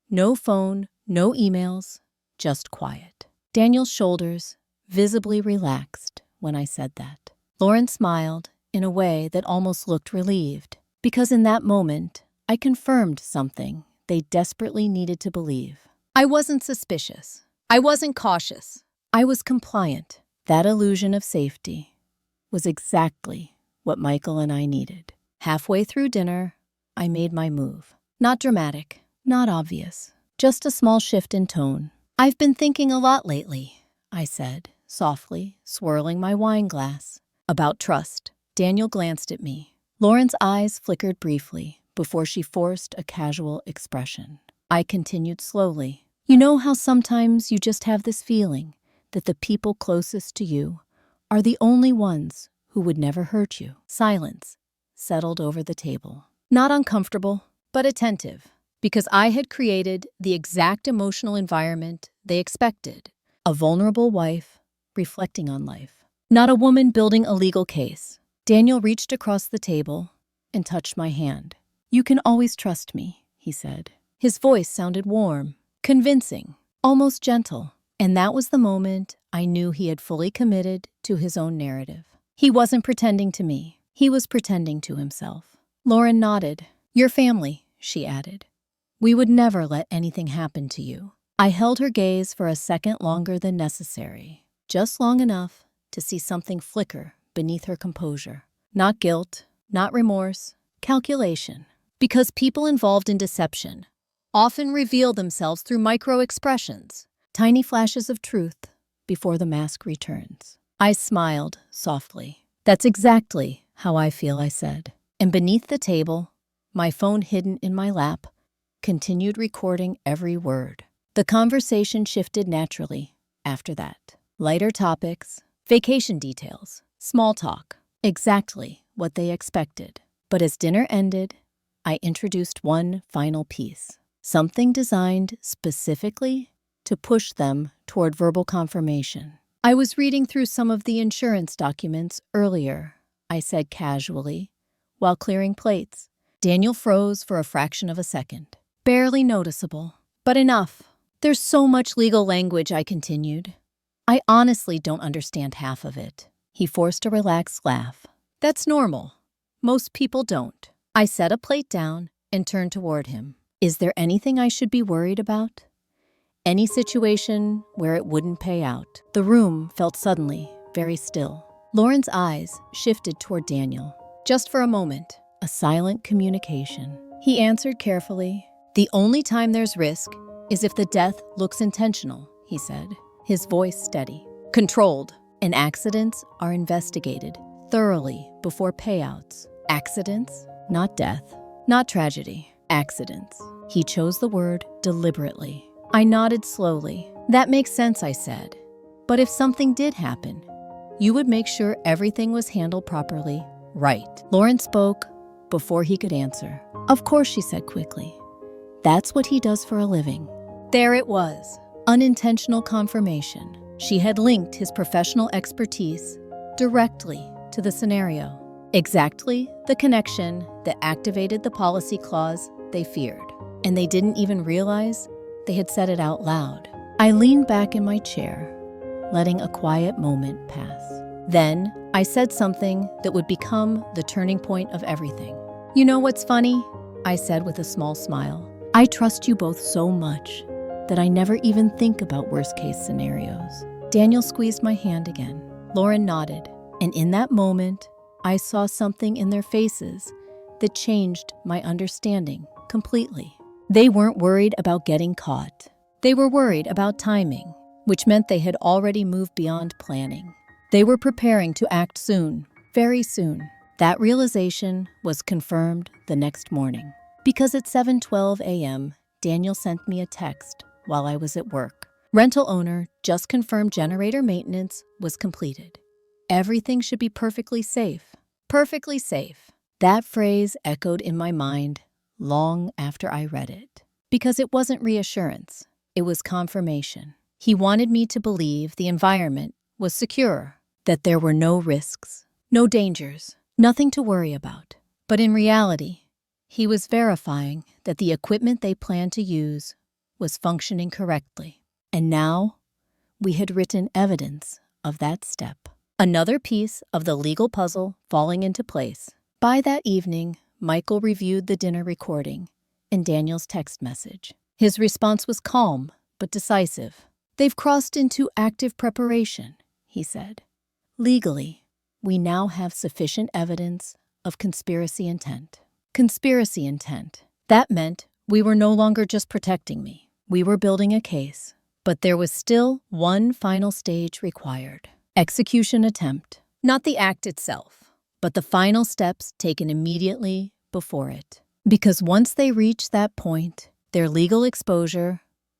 No phone, no emails, just quiet. Daniel's shoulders visibly relaxed when I said that. Lauren smiled in a way that almost looked relieved, because in that moment, I confirmed something they desperately needed to believe. I wasn't suspicious. I wasn't cautious. I was compliant. That illusion of safety was exactly what Michael and I needed. Halfway through dinner, I made my move. Not dramatic, not obvious, just a small shift in tone. I've been thinking a lot lately, I said, softly, swirling my wine glass. About trust. Daniel glanced at me. Lauren's eyes flickered briefly before she forced a casual expression. I continued slowly. You know how sometimes you just have this feeling that the people closest to you are the only ones who would never hurt you? Silence settled over the table. Not uncomfortable, but attentive, because I had created the exact emotional environment they expected. A vulnerable wife reflecting on life. Not a woman building a legal case. Daniel reached across the table and touched my hand. You can always trust me, he said. His voice sounded warm, convincing, almost gentle. And that was the moment I knew he had fully committed to his own narrative. He wasn't pretending to me. He was pretending to himself. Lauren nodded. Your family, she added. We would never let anything happen to you. I held her gaze for a second longer than necessary, just long enough to see something flicker beneath her composure. Not guilt, not remorse, calculation. Because people involved in deception often reveal themselves through micro-expressions, tiny flashes of truth before the mask returns. I smiled softly. That's exactly how I feel, I said. And beneath the table, my phone hidden in my lap, continued recording every word. The conversation shifted naturally after that. Lighter topics, vacation details, small talk, exactly what they expected. But as dinner ended, I introduced one final piece, something designed specifically to push them toward verbal confirmation. I was reading through some of the insurance documents earlier, I said casually, while clearing plates. Daniel froze for a fraction of a second. Barely noticeable, but enough. There's so much legal language, I continued. I honestly don't understand half of it. He forced a relaxed laugh. That's normal. Most people don't. I set a plate down and turned toward him. Is there anything I should be worried about? Any situation where it wouldn't pay out? The room felt suddenly very still. Lauren's eyes shifted toward Daniel. Just for a moment. A silent communication. He answered carefully. The only time there's risk is if the death looks intentional, he said, his voice steady. Controlled. And accidents are investigated thoroughly before payouts. Accidents, not death, not tragedy. Accidents. He chose the word deliberately. I nodded slowly. That makes sense, I said. But if something did happen, you would make sure everything was handled properly, right? Lauren spoke before he could answer. Of course, she said quickly. That's what he does for a living. There it was. Unintentional confirmation. She had linked his professional expertise directly to the scenario. Exactly the connection that activated the policy clause they feared. And they didn't even realize they had said it out loud. I leaned back in my chair, letting a quiet moment pass. Then I said something that would become the turning point of everything. You know what's funny? I said with a small smile. I trust you both so much that I never even think about worst-case scenarios. Daniel squeezed my hand again. Lauren nodded, and in that moment, I saw something in their faces that changed my understanding completely. They weren't worried about getting caught. They were worried about timing, which meant they had already moved beyond planning. They were preparing to act soon, very soon. That realization was confirmed the next morning. Because at 7:12 a.m., Daniel sent me a text while I was at work. Rental owner just confirmed generator maintenance was completed. Everything should be perfectly safe. Perfectly safe. That phrase echoed in my mind long after I read it. Because it wasn't reassurance, it was confirmation. He wanted me to believe the environment was secure, that there were no risks, no dangers, nothing to worry about. But in reality, he was verifying that the equipment they planned to use was functioning correctly. And now, we had written evidence of that step. Another piece of the legal puzzle falling into place. By that evening, Michael reviewed the dinner recording and Daniel's text message. His response was calm but decisive. They've crossed into active preparation, he said. Legally, we now have sufficient evidence of conspiracy intent. Conspiracy intent. That meant we were no longer just protecting me. We were building a case. But there was still one final stage required. Execution attempt. Not the act itself, but the final steps taken immediately before it. Because once they reached that point, their legal exposure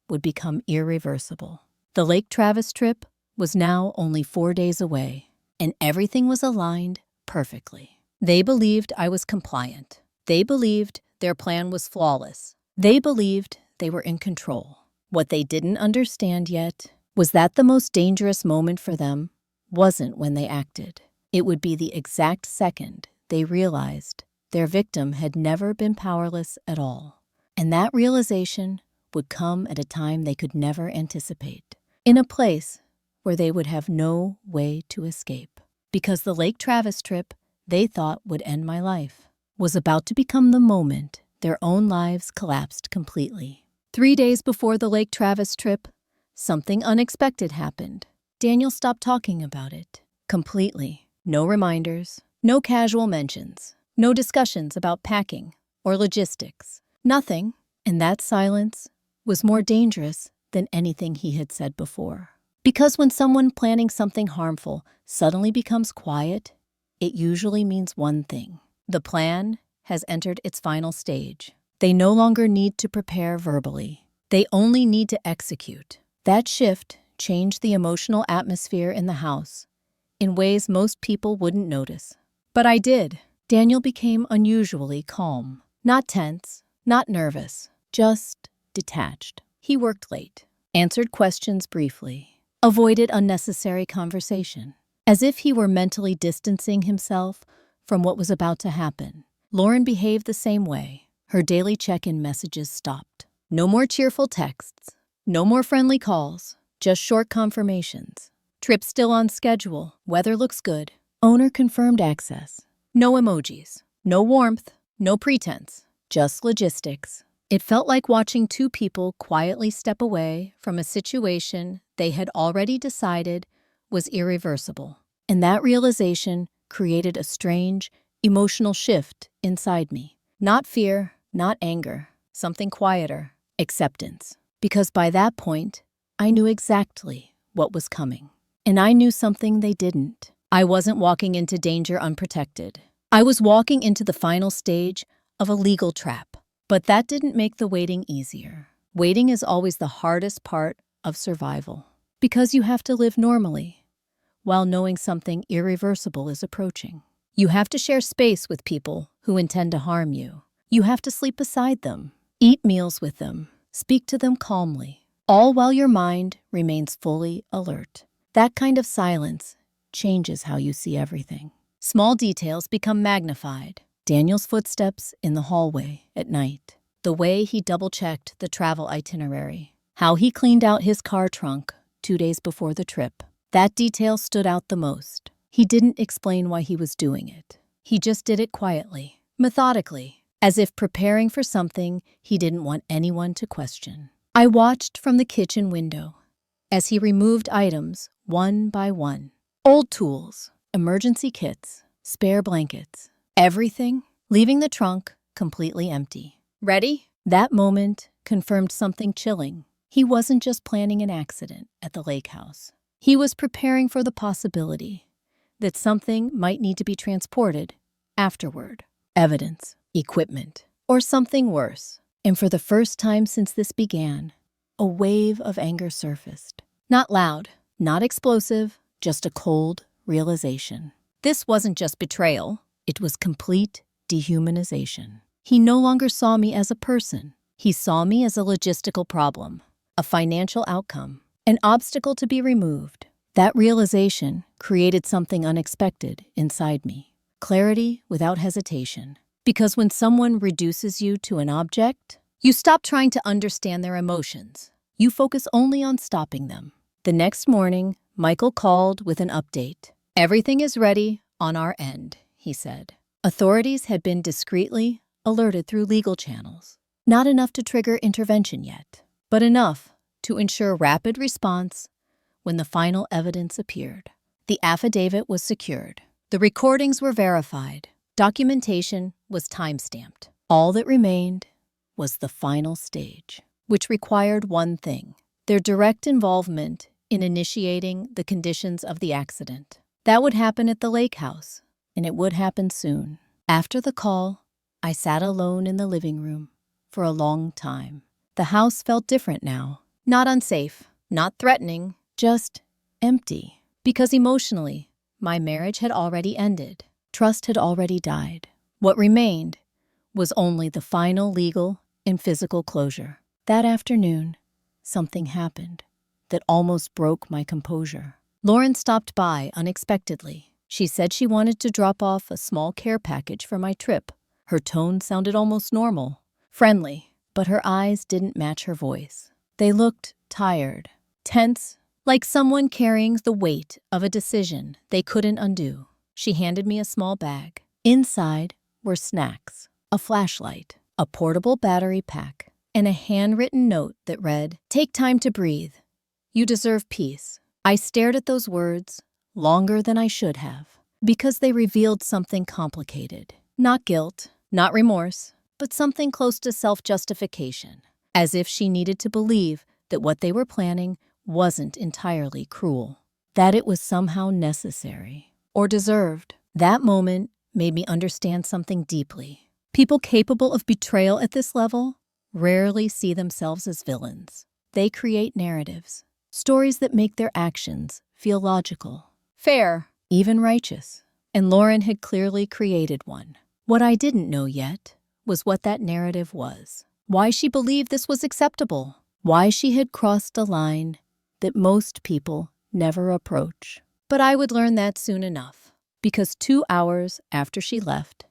would become irreversible. The Lake Travis trip was now only 4 days away, and everything was aligned perfectly. They believed I was compliant. They believed their plan was flawless. They believed they were in control. What they didn't understand yet was that the most dangerous moment for them wasn't when they acted. It would be the exact second they realized their victim had never been powerless at all. And that realization would come at a time they could never anticipate, in a place where they would have no way to escape. Because the Lake Travis trip they thought would end my life was about to become the moment their own lives collapsed completely. 3 days before the Lake Travis trip, something unexpected happened. Daniel stopped talking about it completely. No reminders, no casual mentions, no discussions about packing or logistics. Nothing, and that silence was more dangerous than anything he had said before. Because when someone planning something harmful suddenly becomes quiet, it usually means one thing. The plan has entered its final stage. They no longer need to prepare verbally. They only need to execute. That shift changed the emotional atmosphere in the house in ways most people wouldn't notice. But I did. Daniel became unusually calm. Not tense, not nervous, just detached. He worked late, answered questions briefly, avoided unnecessary conversation, as if he were mentally distancing himself from what was about to happen. Lauren behaved the same way. Her daily check-in messages stopped. No more cheerful texts, no more friendly calls, just short confirmations. Trip still on schedule, weather looks good, owner confirmed access. No emojis, no warmth, no pretense, just logistics. It felt like watching two people quietly step away from a situation they had already decided was irreversible. And that realization created a strange, emotional shift inside me. Not fear, not anger, something quieter, acceptance. Because by that point, I knew exactly what was coming. And I knew something they didn't. I wasn't walking into danger unprotected. I was walking into the final stage of a legal trap. But that didn't make the waiting easier. Waiting is always the hardest part of survival. Because you have to live normally, while knowing something irreversible is approaching. You have to share space with people who intend to harm you. You have to sleep beside them, eat meals with them, speak to them calmly, all while your mind remains fully alert. That kind of silence changes how you see everything. Small details become magnified. Daniel's footsteps in the hallway at night, the way he double-checked the travel itinerary, how he cleaned out his car trunk 2 days before the trip. That detail stood out the most. He didn't explain why he was doing it. He just did it quietly, methodically, as if preparing for something he didn't want anyone to question. I watched from the kitchen window as he removed items one by one. Old tools, emergency kits, spare blankets, everything, leaving the trunk completely empty. Ready? That moment confirmed something chilling. He wasn't just planning an accident at the lake house. He was preparing for the possibility that something might need to be transported afterward. Evidence, equipment, or something worse. And for the first time since this began, a wave of anger surfaced. Not loud, not explosive, just a cold realization. This wasn't just betrayal, it was complete dehumanization. He no longer saw me as a person. He saw me as a logistical problem, a financial outcome, an obstacle to be removed. That realization created something unexpected inside me. Clarity without hesitation. Because when someone reduces you to an object, you stop trying to understand their emotions. You focus only on stopping them. The next morning, Michael called with an update. "Everything is ready on our end," he said. Authorities had been discreetly alerted through legal channels. Not enough to trigger intervention yet, but enough to ensure rapid response when the final evidence appeared. The affidavit was secured. The recordings were verified. Documentation was time-stamped. All that remained was the final stage, which required one thing: their direct involvement in initiating the conditions of the accident. That would happen at the lake house, and it would happen soon. After the call, I sat alone in the living room for a long time. The house felt different now. Not unsafe, not threatening, just empty. Because emotionally, my marriage had already ended. Trust had already died. What remained was only the final legal and physical closure. That afternoon, something happened that almost broke my composure. Lauren stopped by unexpectedly. She said she wanted to drop off a small care package for my trip. Her tone sounded almost normal, friendly, but her eyes didn't match her voice. They looked tired, tense, like someone carrying the weight of a decision they couldn't undo. She handed me a small bag. Inside were snacks, a flashlight, a portable battery pack, and a handwritten note that read, "Take time to breathe. You deserve peace." I stared at those words longer than I should have, because they revealed something complicated. Not guilt, not remorse, but something close to self-justification, as if she needed to believe that what they were planning wasn't entirely cruel, that it was somehow necessary or deserved. That moment made me understand something deeply. People capable of betrayal at this level rarely see themselves as villains. They create narratives, stories that make their actions feel logical, fair, even righteous. And Lauren had clearly created one. What I didn't know yet was what that narrative was, why she believed this was acceptable, why she had crossed a line that most people never approach. But I would learn that soon enough, because 2 hours after she left,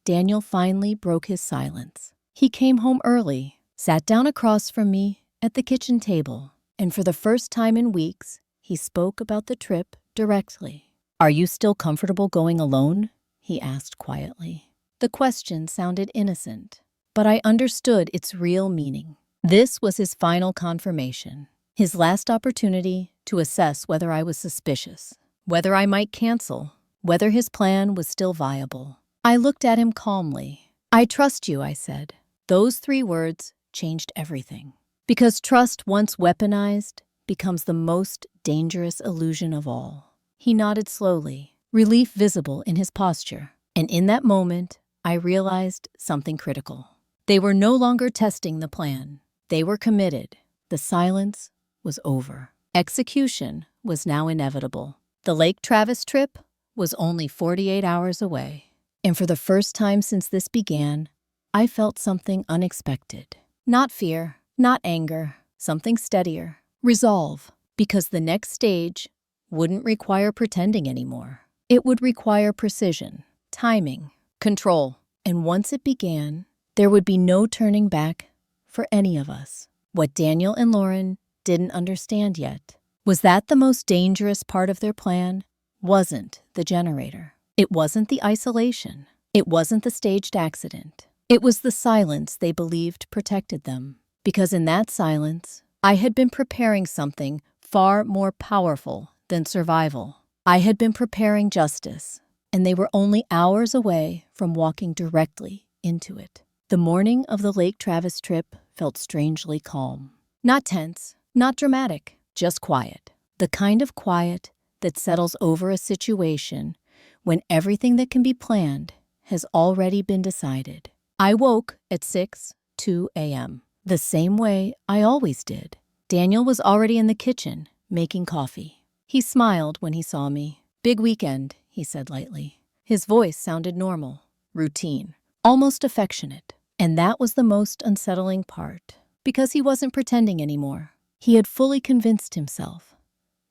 Daniel finally broke his silence. He came home early, sat down across from me at the kitchen table, and for the first time in weeks, he spoke about the trip directly. "Are you still comfortable going alone?" he asked quietly. The question sounded innocent, but I understood its real meaning. This was his final confirmation, his last opportunity to assess whether I was suspicious, whether I might cancel, whether his plan was still viable. I looked at him calmly. "I trust you," I said. Those 3 words changed everything. Because trust, once weaponized, becomes the most dangerous illusion of all. He nodded slowly, relief visible in his posture. And in that moment, I realized something critical. They were no longer testing the plan. They were committed. The silence was over. Execution was now inevitable. The Lake Travis trip was only 48 hours away. And for the first time since this began, I felt something unexpected. Not fear, not anger, something steadier. Resolve, because the next stage wouldn't require pretending anymore. It would require precision, timing, control. And once it began, there would be no turning back for any of us. What Daniel and Lauren didn't understand yet was that the most dangerous part of their plan wasn't the generator. It wasn't the isolation. It wasn't the staged accident. It was the silence they believed protected them. Because in that silence, I had been preparing something far more powerful than survival. I had been preparing justice, and they were only hours away from walking directly into it. The morning of the Lake Travis trip felt strangely calm. Not tense, not dramatic, just quiet. The kind of quiet that settles over a situation when everything that can be planned has already been decided. I woke at 6:02 a.m., the same way I always did. Daniel was already in the kitchen, making coffee. He smiled when he saw me. "Big weekend," he said lightly. His voice sounded normal, routine, almost affectionate. And that was the most unsettling part, because he wasn't pretending anymore. He had fully convinced himself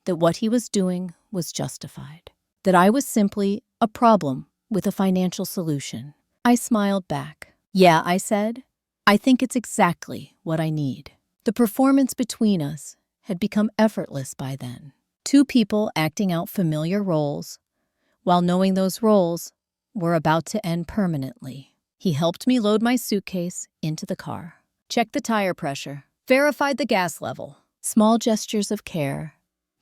that what he was doing was justified, that I was simply a problem with a financial solution. I smiled back. "Yeah," I said, "I think it's exactly what I need." The performance between us had become effortless by then. 2 people acting out familiar roles, while knowing those roles were about to end permanently. He helped me load my suitcase into the car, checked the tire pressure, verified the gas level. Small gestures of care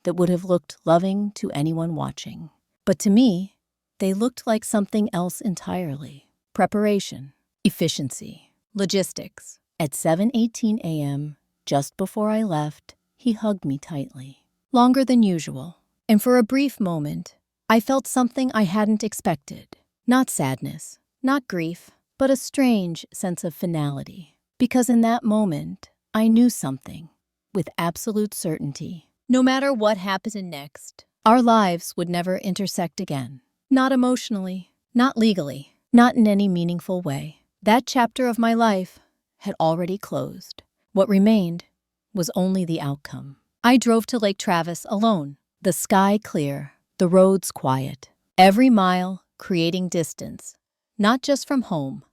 that would have looked loving to anyone watching. But to me, they looked like something else entirely. Preparation, efficiency, logistics. At 7:18 a.m., just before I left, he hugged me tightly. Longer than usual. And for a brief moment, I felt something I hadn't expected. Not sadness, not grief, but a strange sense of finality. Because in that moment, I knew something with absolute certainty. No matter what happened next, our lives would never intersect again. Not emotionally, not legally, not in any meaningful way. That chapter of my life had already closed. What remained was only the outcome. I drove to Lake Travis alone, the sky clear, the roads quiet, every mile creating distance, not just from home,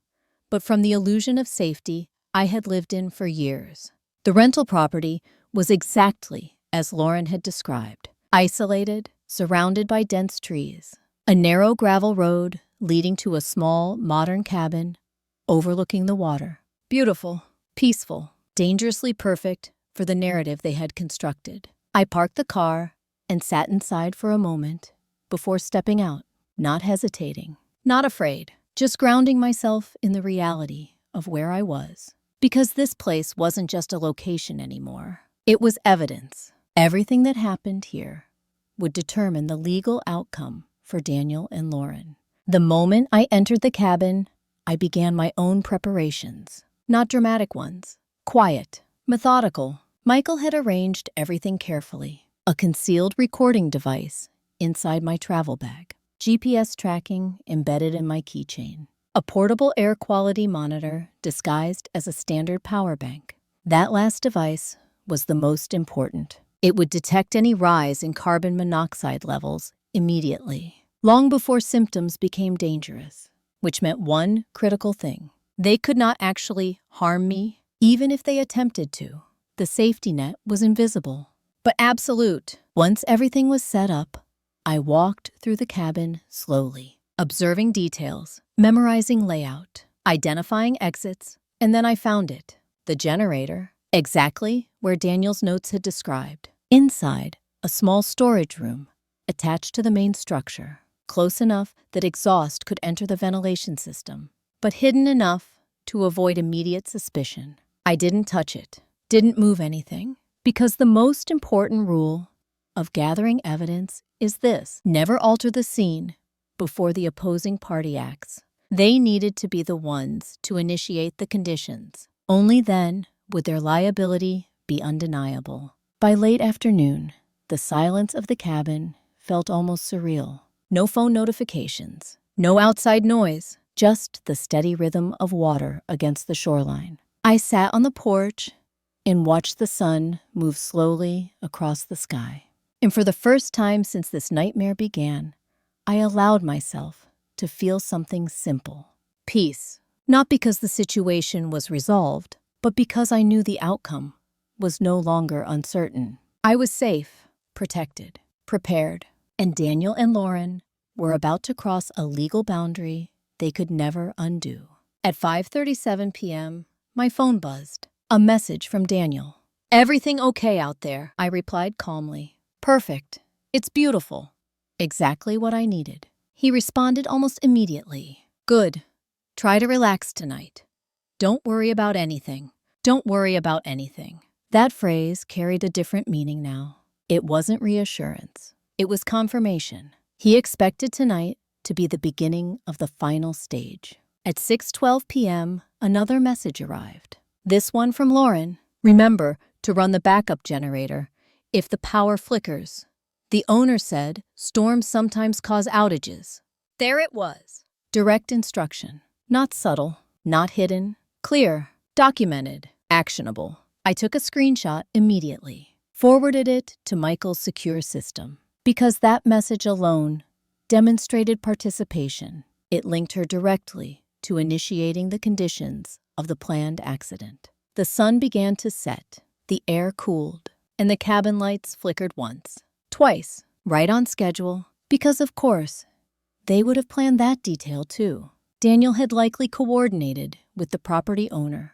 but from the illusion of safety I had lived in for years. The rental property was exactly as Lauren had described, isolated, surrounded by dense trees, a narrow gravel road leading to a small, modern cabin overlooking the water. Beautiful, peaceful, dangerously perfect for the narrative they had constructed. I parked the car and sat inside for a moment before stepping out, not hesitating, not afraid, just grounding myself in the reality of where I was. Because this place wasn't just a location anymore. It was evidence. Everything that happened here would determine the legal outcome for Daniel and Lauren. The moment I entered the cabin, I began my own preparations. Not dramatic ones. Quiet, methodical. Michael had arranged everything carefully. A concealed recording device inside my travel bag. GPS tracking embedded in my keychain. A portable air quality monitor disguised as a standard power bank. That last device was the most important. It would detect any rise in carbon monoxide levels immediately, long before symptoms became dangerous, which meant one critical thing. They could not actually harm me, even if they attempted to. The safety net was invisible, but absolute. Once everything was set up, I walked through the cabin slowly, observing details, memorizing layout, identifying exits, and then I found it. The generator, exactly where Daniel's notes had described. Inside, a small storage room attached to the main structure. close enough that exhaust could enter the ventilation system, but hidden enough to avoid immediate suspicion. I didn't touch it, didn't move anything, because the most important rule of gathering evidence is this: never alter the scene before the opposing party acts. They needed to be the ones to initiate the conditions. Only then would their liability be undeniable. By late afternoon, the silence of the cabin felt almost surreal. No phone notifications, no outside noise, just the steady rhythm of water against the shoreline. I sat on the porch and watched the sun move slowly across the sky. And for the first time since this nightmare began, I allowed myself to feel something simple. Peace. Not because the situation was resolved, but because I knew the outcome was no longer uncertain. I was safe, protected, prepared, and Daniel and Lauren were about to cross a legal boundary they could never undo. At 5:37 p.m., my phone buzzed. A message from Daniel. "Everything okay out there?" I replied calmly. "Perfect. It's beautiful." Exactly what I needed. He responded almost immediately. "Good. Try to relax tonight. Don't worry about anything. Don't worry about anything." That phrase carried a different meaning now. It wasn't reassurance. It was confirmation. He expected tonight to be the beginning of the final stage. At 6:12 p.m., another message arrived. This one from Lauren. "Remember to run the backup generator if the power flickers. The owner said storms sometimes cause outages." There it was. Direct instruction. Not subtle, not hidden. Clear, documented, actionable. I took a screenshot immediately, forwarded it to Michael's secure system, because that message alone demonstrated participation. It linked her directly to initiating the conditions of the planned accident. The sun began to set, the air cooled, and the cabin lights flickered once, twice, right on schedule, because of course, they would have planned that detail too. Daniel had likely coordinated with the property owner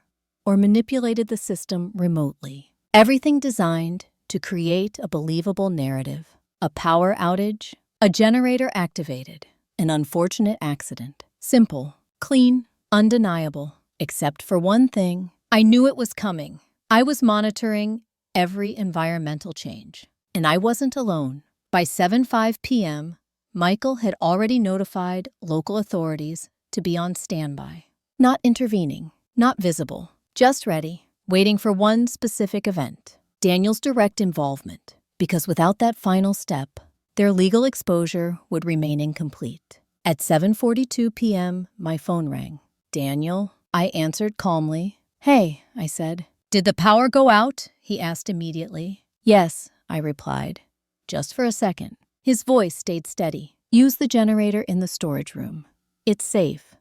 or manipulated the system remotely. Everything designed to create a believable narrative. A power outage, a generator activated, an unfortunate accident. Simple, clean, undeniable. Except for one thing, I knew it was coming. I was monitoring every environmental change. And I wasn't alone. By 7:05 p.m., Michael had already notified local authorities to be on standby. Not intervening, not visible, just ready, waiting for one specific event. Daniel's direct involvement, because without that final step, their legal exposure would remain incomplete. At 7:42 p.m., my phone rang. "Daniel?" I answered calmly. "Hey," I said. "Did the power go out?" he asked immediately. "Yes," I replied. "Just for a second." His voice stayed steady. "Use the generator in the storage room. It's safe.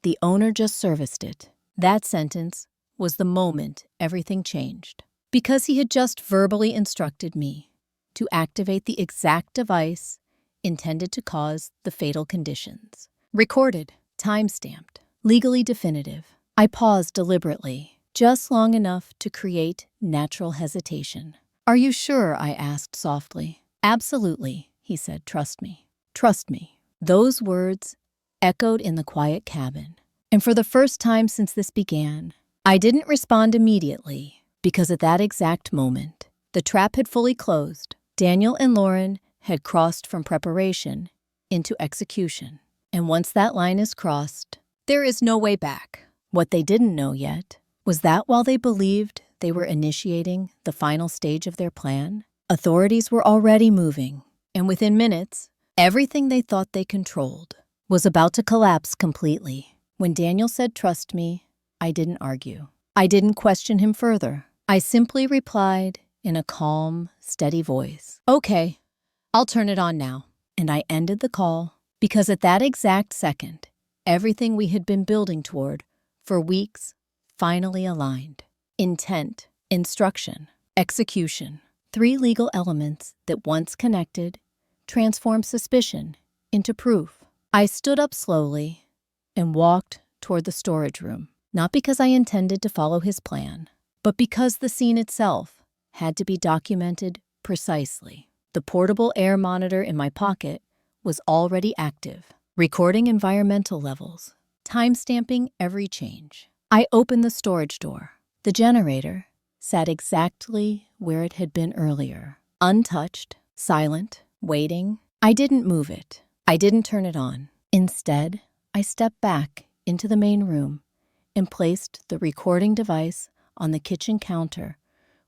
The owner just serviced it." That sentence was the moment everything changed. Because he had just verbally instructed me to activate the exact device intended to cause the fatal conditions. Recorded, time-stamped, legally definitive. I paused deliberately, just long enough to create natural hesitation. "Are you sure?" I asked softly. "Absolutely," he said. "Trust me. Trust me." Those words echoed in the quiet cabin. And for the first time since this began, I didn't respond immediately, because at that exact moment, the trap had fully closed. Daniel and Lauren had crossed from preparation into execution. And once that line is crossed, there is no way back. What they didn't know yet was that while they believed they were initiating the final stage of their plan, authorities were already moving, and within minutes, everything they thought they controlled was about to collapse completely. When Daniel said, "Trust me," I didn't argue. I didn't question him further. I simply replied in a calm, steady voice, "Okay, I'll turn it on now." And I ended the call because at that exact second, everything we had been building toward for weeks finally aligned. Intent, instruction, execution. 3 legal elements that once connected transformed suspicion into proof. I stood up slowly and walked toward the storage room, not because I intended to follow his plan, but because the scene itself had to be documented precisely. The portable air monitor in my pocket was already active, recording environmental levels, timestamping every change. I opened the storage door. The generator sat exactly where it had been earlier, untouched, silent, waiting. I didn't move it. I didn't turn it on. Instead, I stepped back into the main room and placed the recording device on the kitchen counter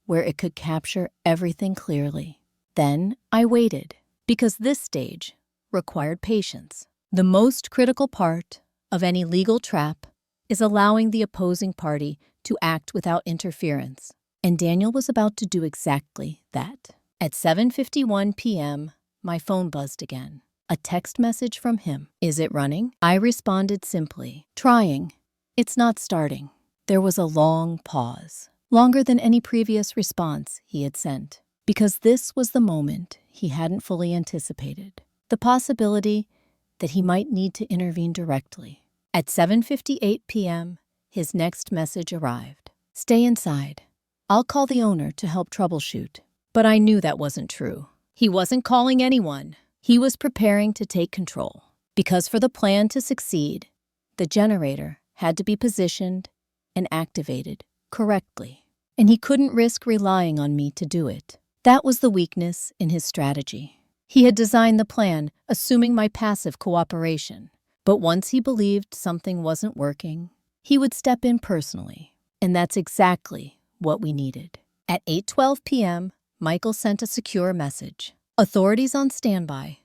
where it could capture everything clearly. Then I waited, because this stage required patience. The most critical part of any legal trap is allowing the opposing party to act without interference, and Daniel was about to do exactly that. At 7:51 p.m., my phone buzzed again. A text message from him. Is it running? I responded simply, trying. It's not starting. There was a long pause, longer than any previous response he had sent, because this was the moment he hadn't fully anticipated. The possibility that he might need to intervene directly. At 7:58 p.m., his next message arrived. Stay inside. I'll call the owner to help troubleshoot. But I knew that wasn't true. He wasn't calling anyone. He was preparing to take control. Because for the plan to succeed, the generator had to be positioned and activated correctly. And he couldn't risk relying on me to do it. That was the weakness in his strategy. He had designed the plan assuming my passive cooperation. But once he believed something wasn't working, he would step in personally. And that's exactly what we needed. At 8:12 p.m., Michael sent a secure message. Authorities on standby.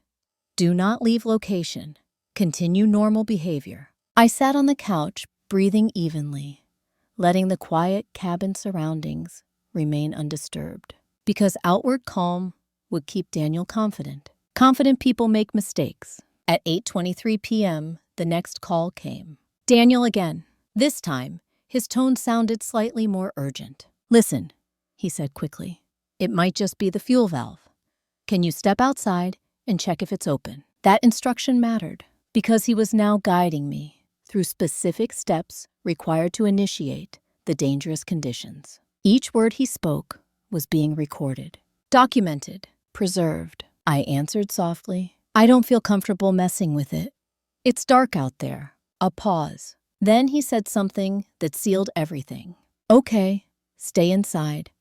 Do not leave location. Continue normal behavior. I sat on the couch, breathing evenly, letting the quiet cabin surroundings remain undisturbed. Because outward calm would keep Daniel confident. Confident people make mistakes. At 8:23 p.m., the next call came. Daniel again. This time, his tone sounded slightly more urgent. Listen, he said quickly. It might just be the fuel valve. Can you step outside and check if it's open? That instruction mattered because he was now guiding me through specific steps required to initiate the dangerous conditions. Each word he spoke was being recorded, documented, preserved. I answered softly. I don't feel comfortable messing with it. It's dark out there. A pause. Then he said something that sealed everything. Okay, stay inside.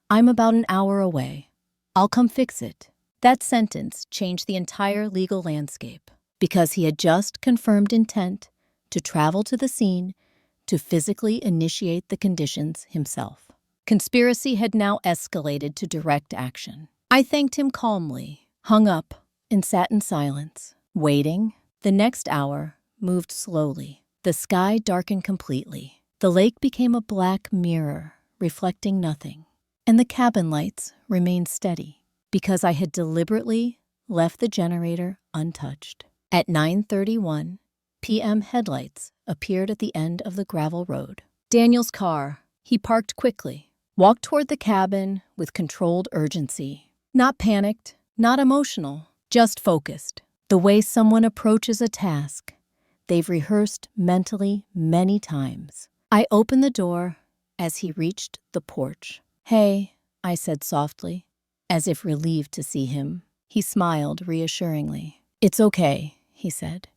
I'm about an hour away. I'll come fix it. That sentence changed the entire legal landscape because he had just confirmed intent to travel to the scene to physically initiate the conditions himself. Conspiracy had now escalated to direct action. I thanked him calmly, hung up, and sat in silence, waiting. The next hour moved slowly. The sky darkened completely. The lake became a black mirror, reflecting nothing. And the cabin lights remained steady because I had deliberately left the generator untouched. At 9:31 p.m., headlights appeared at the end of the gravel road. Daniel's car. He parked quickly, walked toward the cabin with controlled urgency. Not panicked, not emotional, just focused. The way someone approaches a task they've rehearsed mentally many times. I opened the door as he reached the porch. Hey, I said softly, as if relieved to see him. He smiled reassuringly. It's okay, he said.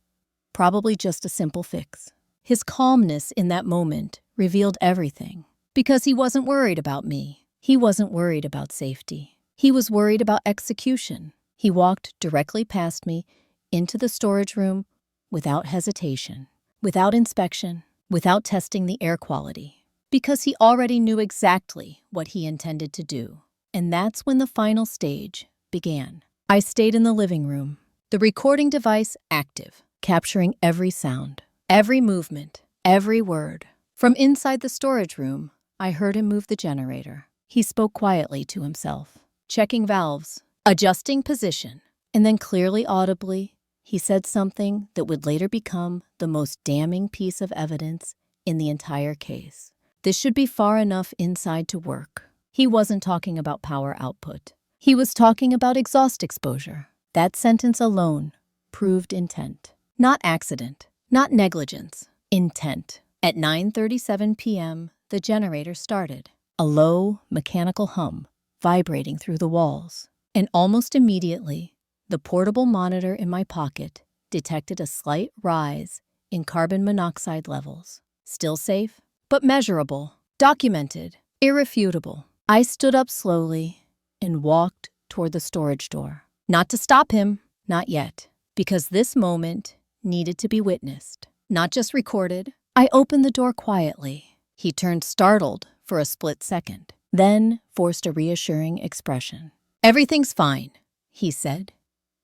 Probably just a simple fix. His calmness in that moment revealed everything. Because he wasn't worried about me. He wasn't worried about safety. He was worried about execution. He walked directly past me into the storage room without hesitation, without inspection, without testing the air quality. Because he already knew exactly what he intended to do. And that's when the final stage began. I stayed in the living room, the recording device active, capturing every sound, every movement, every word. From inside the storage room, I heard him move the generator. He spoke quietly to himself, checking valves, adjusting position, and then clearly audibly, he said something that would later become the most damning piece of evidence in the entire case. This should be far enough inside to work. He wasn't talking about power output. He was talking about exhaust exposure. That sentence alone proved intent. Not accident, not negligence, intent. At 9:37 p.m., the generator started. A low, mechanical hum vibrating through the walls. And almost immediately, The portable monitor in my pocket detected a slight rise in carbon monoxide levels. Still safe, but measurable, documented, irrefutable. I stood up slowly and walked toward the storage door. Not to stop him, not yet, because this moment needed to be witnessed, not just recorded. I opened the door quietly. He turned startled for a split second, then forced a reassuring expression. "Everything's fine," he said.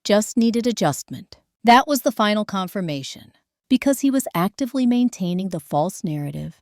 "Just needed adjustment." That was the final confirmation, because he was actively maintaining the false narrative,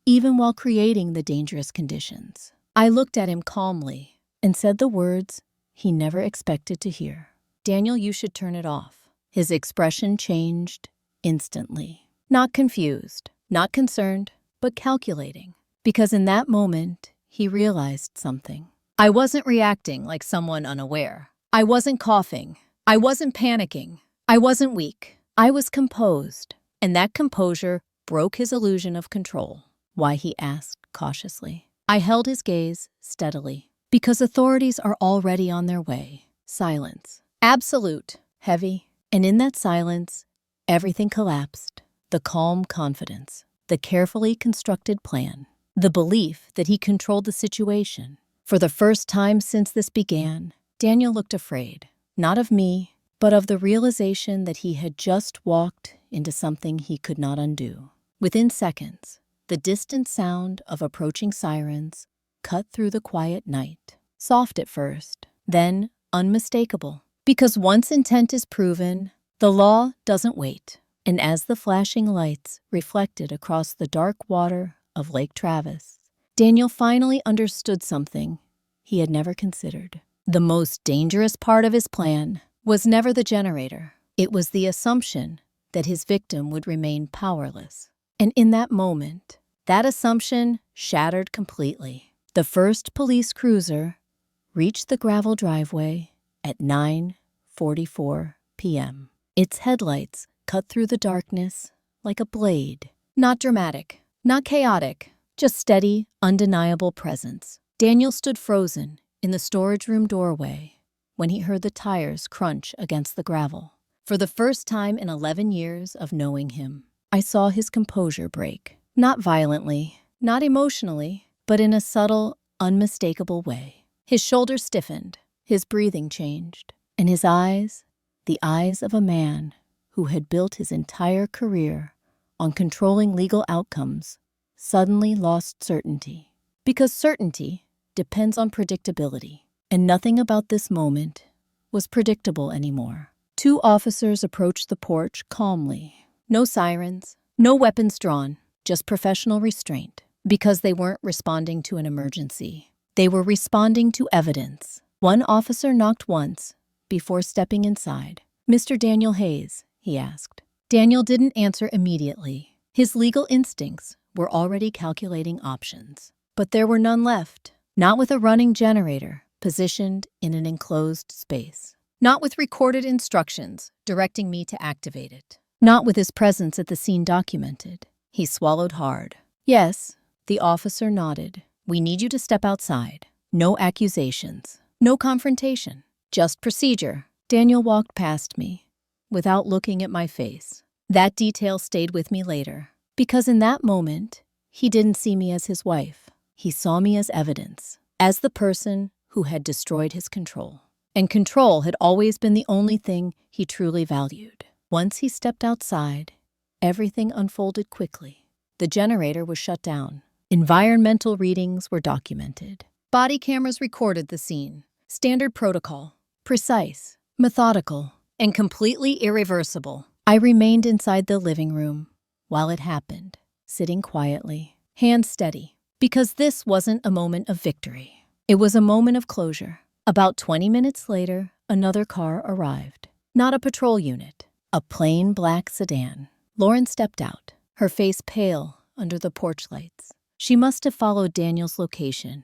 even while creating the dangerous conditions. I looked at him calmly and said the words he never expected to hear. "Daniel, you should turn it off." His expression changed instantly. Not confused, not concerned, but calculating. Because in that moment, he realized something. I wasn't reacting like someone unaware. I wasn't coughing. I wasn't panicking. I wasn't weak. I was composed, and that composure broke his illusion of control. "Why?" he asked cautiously. I held his gaze steadily. "Because authorities are already on their way." Silence. Absolute. Heavy. And in that silence, everything collapsed. The calm confidence. The carefully constructed plan. The belief that he controlled the situation. For the first time since this began, Daniel looked afraid. Not of me, but of the realization that he had just walked into something he could not undo. Within seconds, the distant sound of approaching sirens cut through the quiet night. Soft at first, then unmistakable. Because once intent is proven, the law doesn't wait. And as the flashing lights reflected across the dark water of Lake Travis, Daniel finally understood something he had never considered. The most dangerous part of his plan was never the generator. It was the assumption that his victim would remain powerless. And in that moment, that assumption shattered completely. The first police cruiser reached the gravel driveway at 9:44 p.m. Its headlights cut through the darkness like a blade. Not dramatic, not chaotic, just steady, undeniable presence. Daniel stood frozen in the storage room doorway when he heard the tires crunch against the gravel. For the first time in 11 years of knowing him, I saw his composure break. Not violently, not emotionally, but in a subtle, unmistakable way. His shoulders stiffened, his breathing changed, and his eyes, the eyes of a man who had built his entire career on controlling legal outcomes, suddenly lost certainty. Because certainty depends on predictability, and nothing about this moment was predictable anymore. 2 officers approached the porch calmly. No sirens, no weapons drawn, just professional restraint. Because they weren't responding to an emergency. They were responding to evidence. One officer knocked once before stepping inside. "Mr. Daniel Hayes," he asked. Daniel didn't answer immediately. His legal instincts were already calculating options. But there were none left. Not with a running generator positioned in an enclosed space. Not with recorded instructions directing me to activate it. Not with his presence at the scene documented. He swallowed hard. "Yes," the officer nodded. "We need you to step outside. No accusations. No confrontation. Just procedure." Daniel walked past me without looking at my face. That detail stayed with me later. Because in that moment, he didn't see me as his wife. He saw me as evidence. As the person who had destroyed his control. And control had always been the only thing he truly valued. Once he stepped outside, everything unfolded quickly. The generator was shut down. Environmental readings were documented. Body cameras recorded the scene. Standard protocol. Precise, methodical, and completely irreversible. I remained inside the living room while it happened, sitting quietly, hands steady. Because this wasn't a moment of victory. It was a moment of closure. About 20 minutes later, another car arrived. Not a patrol unit. A plain black sedan. Lauren stepped out, her face pale under the porch lights. She must have followed Daniel's location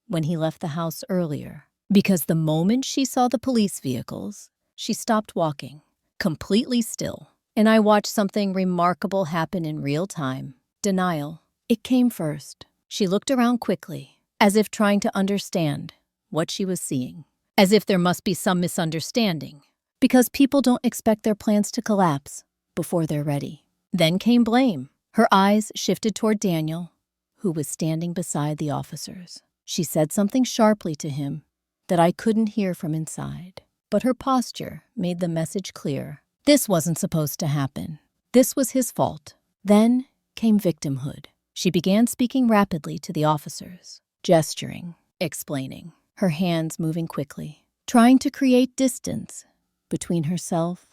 when he left the house earlier, because the moment she saw the police vehicles, she stopped walking, completely still. And I watched something remarkable happen in real time. Denial. It came first. She looked around quickly, as if trying to understand what she was seeing. As if there must be some misunderstanding. Because people don't expect their plans to collapse before they're ready. Then came blame. Her eyes shifted toward Daniel, who was standing beside the officers. She said something sharply to him that I couldn't hear from inside. But her posture made the message clear. This wasn't supposed to happen. This was his fault. Then came victimhood. She began speaking rapidly to the officers, gesturing, explaining, her hands moving quickly, trying to create distance between herself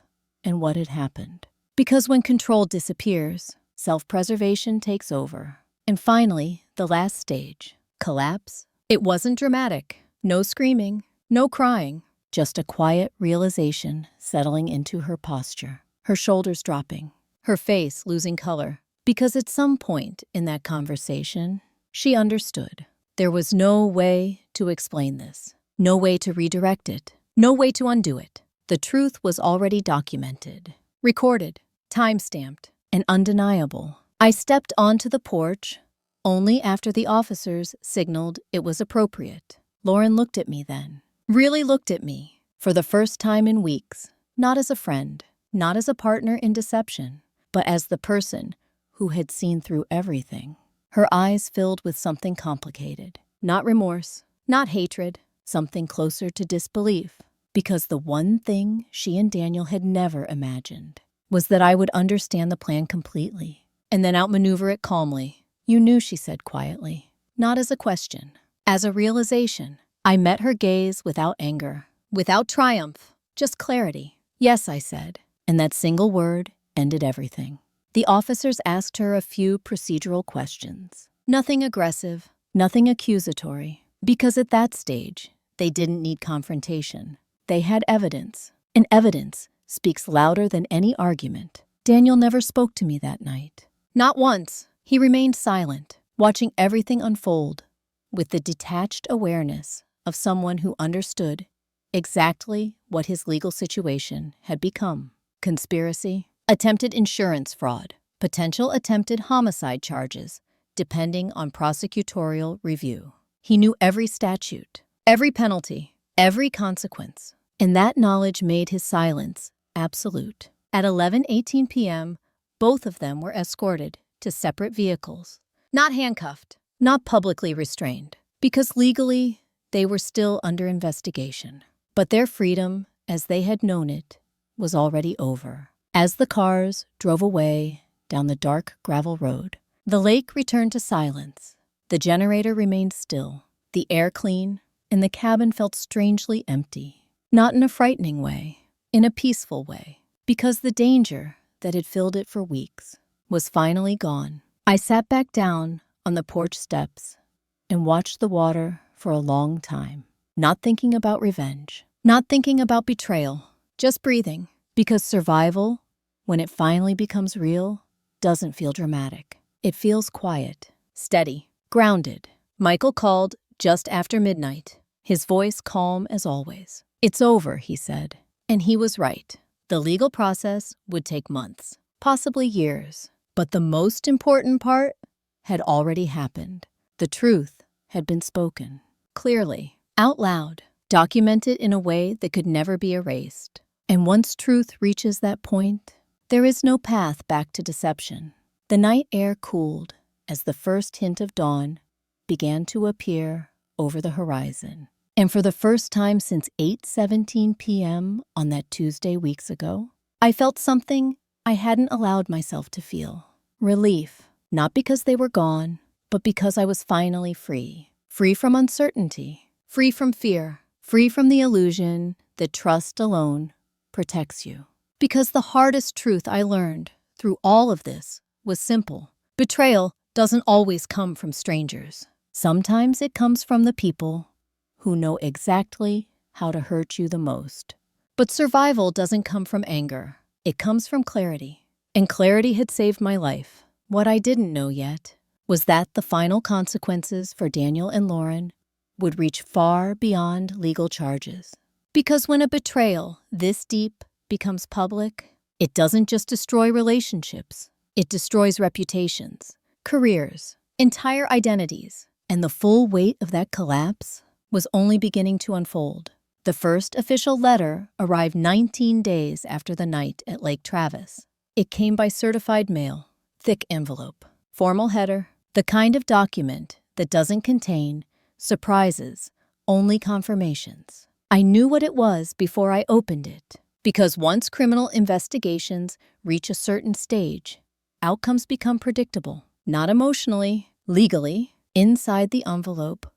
and what had happened. Because when control disappears, self-preservation takes over. And finally, the last stage, collapse. It wasn't dramatic. No screaming, no crying, just a quiet realization settling into her posture, her shoulders dropping, her face losing color. Because at some point in that conversation, she understood. There was no way to explain this, no way to redirect it, no way to undo it. The truth was already documented, recorded, time-stamped, and undeniable. I stepped onto the porch only after the officers signaled it was appropriate. Lauren looked at me then, really looked at me, for the first time in weeks, not as a friend, not as a partner in deception, but as the person who had seen through everything. Her eyes filled with something complicated, not remorse, not hatred, something closer to disbelief. Because the one thing she and Daniel had never imagined was that I would understand the plan completely and then outmaneuver it calmly. You knew, she said quietly, not as a question, as a realization. I met her gaze without anger, without triumph, just clarity. Yes, I said, and that single word ended everything. The officers asked her a few procedural questions. Nothing aggressive, nothing accusatory, because at that stage, they didn't need confrontation. They had evidence, and evidence speaks louder than any argument. Daniel never spoke to me that night. Not once. He remained silent, watching everything unfold with the detached awareness of someone who understood exactly what his legal situation had become. Conspiracy, attempted insurance fraud, potential attempted homicide charges, depending on prosecutorial review. He knew every statute, every penalty, every consequence, and that knowledge made his silence absolute. At 11:18 p.m., both of them were escorted to separate vehicles, not handcuffed, not publicly restrained, because legally they were still under investigation. But their freedom, as they had known it, was already over. As the cars drove away down the dark gravel road, the lake returned to silence. The generator remained still, the air clean, and the cabin felt strangely empty. Not in a frightening way, in a peaceful way, because the danger that had filled it for weeks was finally gone. I sat back down on the porch steps and watched the water for a long time, not thinking about revenge, not thinking about betrayal, just breathing, because survival, when it finally becomes real, doesn't feel dramatic. It feels quiet, steady, grounded. Michael called just after midnight, his voice calm as always. "It's over," he said. And he was right. The legal process would take months, possibly years. But the most important part had already happened. The truth had been spoken, clearly, out loud, documented in a way that could never be erased. And once truth reaches that point, there is no path back to deception. The night air cooled as the first hint of dawn began to appear over the horizon. And for the first time since 8:17 p.m. on that Tuesday weeks ago, I felt something I hadn't allowed myself to feel. Relief, not because they were gone, but because I was finally free. Free from uncertainty, free from fear, free from the illusion that trust alone protects you. Because the hardest truth I learned through all of this was simple. Betrayal doesn't always come from strangers. Sometimes it comes from the people who know exactly how to hurt you the most. But survival doesn't come from anger. It comes from clarity. And clarity had saved my life. What I didn't know yet was that the final consequences for Daniel and Lauren would reach far beyond legal charges. Because when a betrayal this deep becomes public, it doesn't just destroy relationships. It destroys reputations, careers, entire identities. And the full weight of that collapse was only beginning to unfold. The first official letter arrived 19 days after the night at Lake Travis. It came by certified mail, thick envelope, formal header, the kind of document that doesn't contain surprises, only confirmations. I knew what it was before I opened it, because once criminal investigations reach a certain stage, outcomes become predictable, not emotionally, legally. Inside the envelope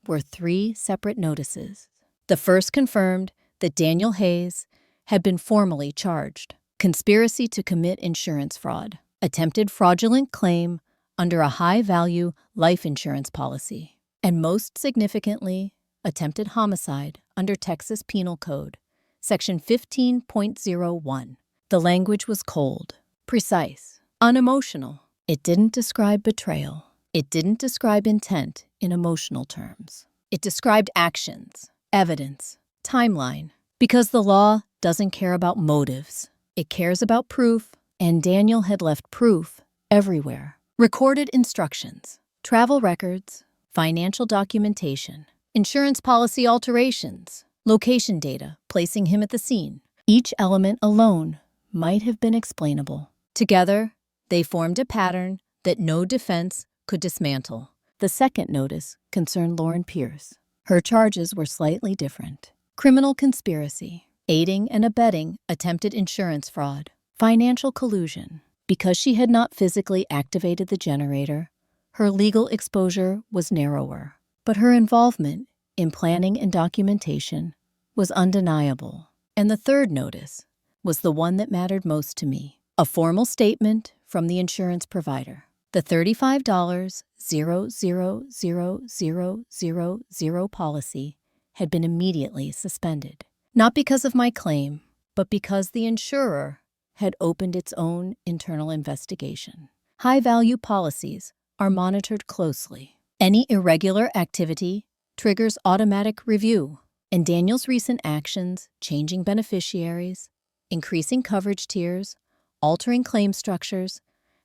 were 3 separate notices. The first confirmed that Daniel Hayes had been formally charged. Conspiracy to commit insurance fraud. Attempted fraudulent claim under a high-value life insurance policy. And most significantly, attempted homicide under Texas Penal Code, Section 15.01. The language was cold, precise, unemotional. It didn't describe betrayal. It didn't describe intent in emotional terms. It described actions, evidence, timeline. Because the law doesn't care about motives. It cares about proof, and Daniel had left proof everywhere. Recorded instructions, travel records, financial documentation, insurance policy alterations, location data placing him at the scene. Each element alone might have been explainable. Together, they formed a pattern that no defense could dismantle. The second notice concerned Lauren Pierce. Her charges were slightly different. Criminal conspiracy, aiding and abetting attempted insurance fraud, financial collusion. Because she had not physically activated the generator, her legal exposure was narrower. But her involvement in planning and documentation was undeniable. And the third notice was the one that mattered most to me. A formal statement from the insurance provider. The $35,000,000 policy had been immediately suspended. Not because of my claim, but because the insurer had opened its own internal investigation. High-value policies are monitored closely. Any irregular activity triggers automatic review, and Daniel's recent actions, changing beneficiaries, increasing coverage tiers, altering claim structures,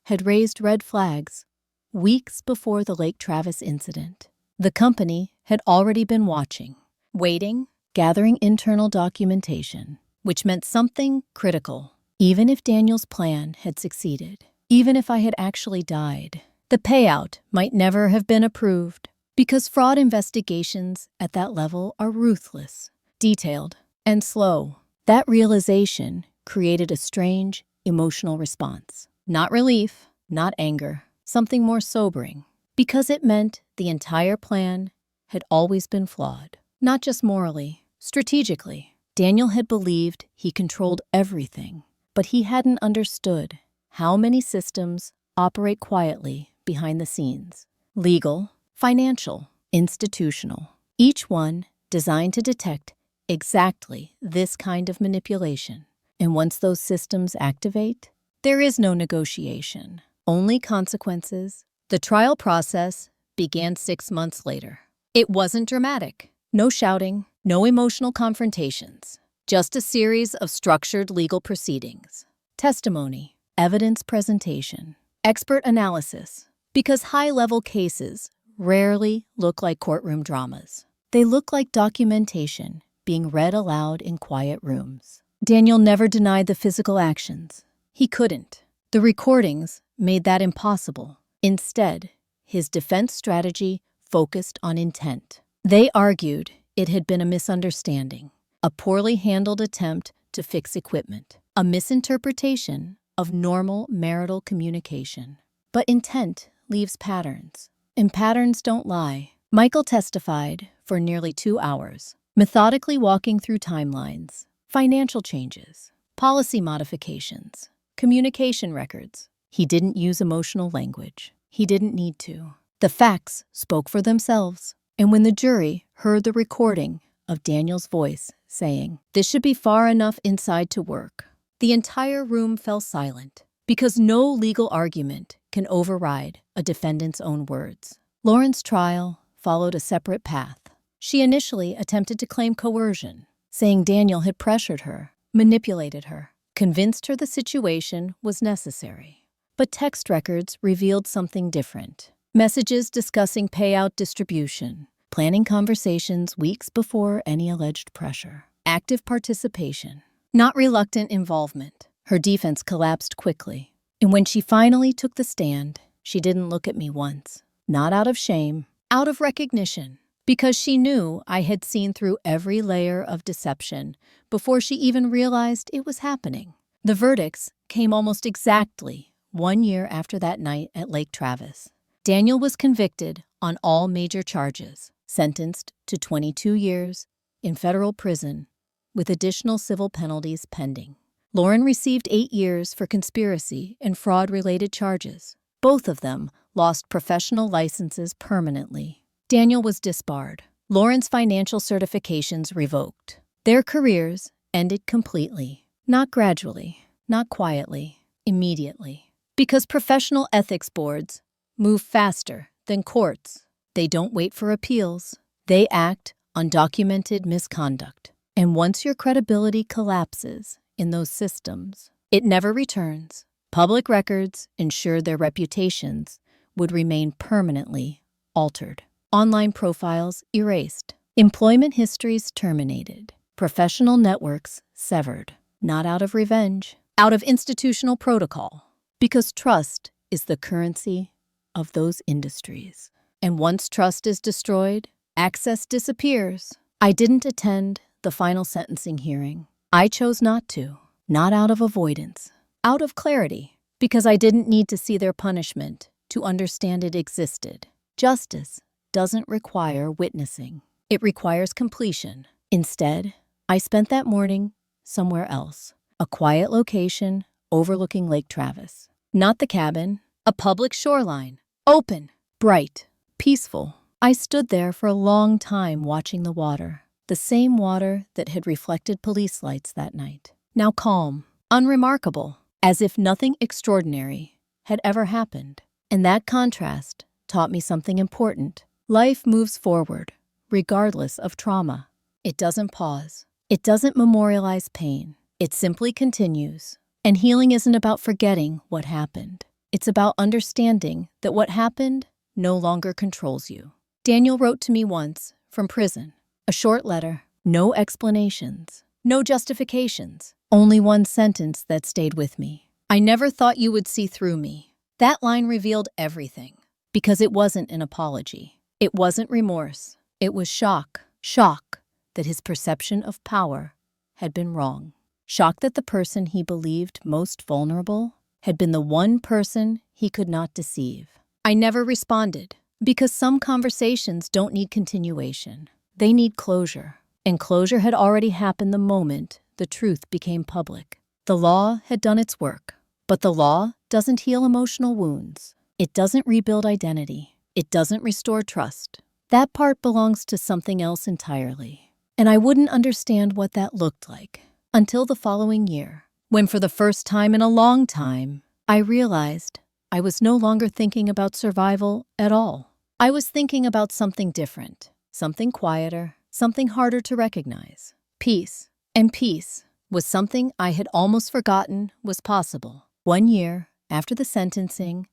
had raised red flags weeks before the Lake Travis incident. The company had already been watching, waiting, gathering internal documentation, which meant something critical. Even if Daniel's plan had succeeded, even if I had actually died, the payout might never have been approved, because fraud investigations at that level are ruthless, detailed, and slow. That realization created a strange emotional response. Not relief, not anger, something more sobering, because it meant the entire plan had always been flawed. Not just morally, strategically. Daniel had believed he controlled everything, but he hadn't understood how many systems operate quietly behind the scenes. Legal, financial, institutional. Each one designed to detect exactly this kind of manipulation. And once those systems activate, there is no negotiation, only consequences. The trial process began 6 months later. It wasn't dramatic. No shouting, no emotional confrontations. Just a series of structured legal proceedings. Testimony, evidence presentation, expert analysis. Because high-level cases rarely look like courtroom dramas. They look like documentation being read aloud in quiet rooms. Daniel never denied the physical actions. He couldn't. The recordings made that impossible. Instead, his defense strategy focused on intent. They argued it had been a misunderstanding, a poorly handled attempt to fix equipment, a misinterpretation of normal marital communication. But intent leaves patterns, and patterns don't lie. Michael testified for nearly 2 hours, methodically walking through timelines, financial changes, policy modifications, communication records. He didn't use emotional language. He didn't need to. The facts spoke for themselves. And when the jury heard the recording of Daniel's voice saying, "This should be far enough inside to work," the entire room fell silent, because no legal argument can override a defendant's own words. Lauren's trial followed a separate path. She initially attempted to claim coercion, saying Daniel had pressured her, manipulated her, convinced her the situation was necessary. But text records revealed something different. Messages discussing payout distribution, planning conversations weeks before any alleged pressure. Active participation, not reluctant involvement. Her defense collapsed quickly. And when she finally took the stand, she didn't look at me once. Not out of shame, out of recognition. Because she knew I had seen through every layer of deception before she even realized it was happening. The verdicts came almost exactly 1 year after that night at Lake Travis. Daniel was convicted on all major charges, sentenced to 22 years in federal prison with additional civil penalties pending. Lauren received 8 years for conspiracy and fraud-related charges. Both of them lost professional licenses permanently. Daniel was disbarred. Lauren's financial certifications revoked. Their careers ended completely. Not gradually, not quietly, immediately. Because professional ethics boards move faster than courts. They don't wait for appeals. They act on documented misconduct. And once your credibility collapses in those systems, it never returns. Public records ensured their reputations would remain permanently altered. Online profiles erased. Employment histories terminated. Professional networks severed. Not out of revenge, out of institutional protocol. Because trust is the currency of those industries. And once trust is destroyed, access disappears. I didn't attend the final sentencing hearing. I chose not to. Not out of avoidance. Out of clarity. Because I didn't need to see their punishment to understand it existed. Justice doesn't require witnessing. It requires completion. Instead, I spent that morning somewhere else. A quiet location overlooking Lake Travis. Not the cabin, a public shoreline. Open, bright, peaceful. I stood there for a long time watching the water. The same water that had reflected police lights that night. Now calm, unremarkable, as if nothing extraordinary had ever happened. And that contrast taught me something important. Life moves forward, regardless of trauma. It doesn't pause. It doesn't memorialize pain. It simply continues. And healing isn't about forgetting what happened. It's about understanding that what happened no longer controls you. Daniel wrote to me once from prison. A short letter, no explanations, no justifications, only one sentence that stayed with me. I never thought you would see through me. That line revealed everything. Because it wasn't an apology. It wasn't remorse. It was shock. Shock that his perception of power had been wrong. Shock that the person he believed most vulnerable had been the one person he could not deceive. I never responded, because some conversations don't need continuation. They need closure. And closure had already happened the moment the truth became public. The law had done its work. But the law doesn't heal emotional wounds. It doesn't rebuild identity. It doesn't restore trust. That part belongs to something else entirely. And I wouldn't understand what that looked like until the following year, when for the first time in a long time, I realized I was no longer thinking about survival at all. I was thinking about something different, something quieter, something harder to recognize. Peace. And peace was something I had almost forgotten was possible. 1 year after the sentencing,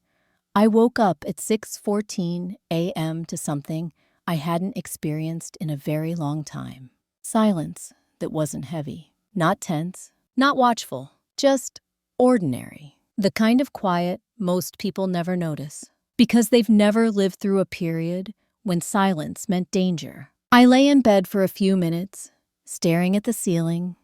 I woke up at 6:14 a.m. to something I hadn't experienced in a very long time. Silence that wasn't heavy, not tense, not watchful, just ordinary. The kind of quiet most people never notice, because they've never lived through a period when silence meant danger. I lay in bed for a few minutes, staring at the ceiling,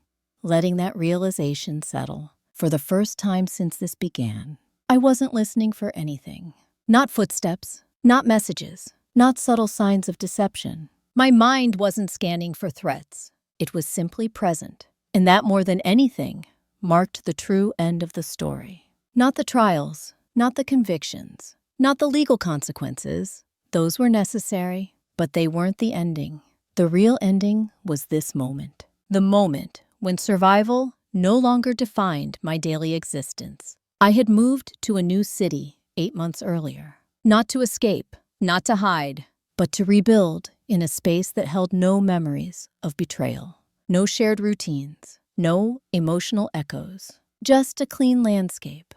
letting that realization settle. For the first time since this began, I wasn't listening for anything. Not footsteps, not messages, not subtle signs of deception. My mind wasn't scanning for threats. It was simply present. And that, more than anything, marked the true end of the story. Not the trials, not the convictions, not the legal consequences. Those were necessary, but they weren't the ending. The real ending was this moment. The moment when survival no longer defined my daily existence. I had moved to a new city 8 months earlier. Not to escape, not to hide, but to rebuild in a space that held no memories of betrayal. No shared routines, no emotional echoes. Just a clean landscape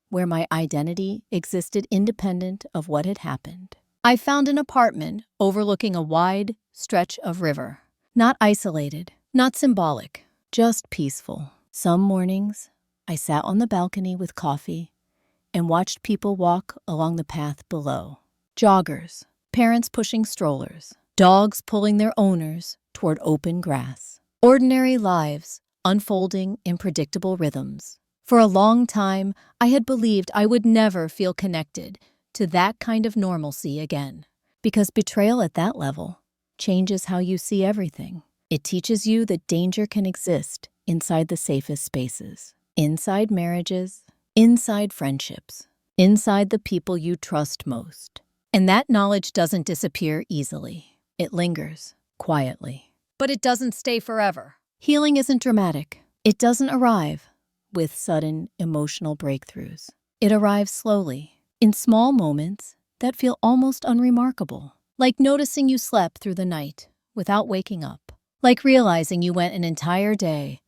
where my identity existed independent of what had happened. I found an apartment overlooking a wide stretch of river. Not isolated, not symbolic, just peaceful. Some mornings, I sat on the balcony with coffee and watched people walk along the path below. Joggers, parents pushing strollers, dogs pulling their owners toward open grass. Ordinary lives unfolding in predictable rhythms. For a long time, I had believed I would never feel connected to that kind of normalcy again, because betrayal at that level changes how you see everything. It teaches you that danger can exist inside the safest spaces, inside marriages, inside friendships, inside the people you trust most. And that knowledge doesn't disappear easily. It lingers, quietly. But it doesn't stay forever. Healing isn't dramatic. It doesn't arrive with sudden emotional breakthroughs. It arrives slowly, in small moments that feel almost unremarkable. Like noticing you slept through the night without waking up. Like realizing you went an entire day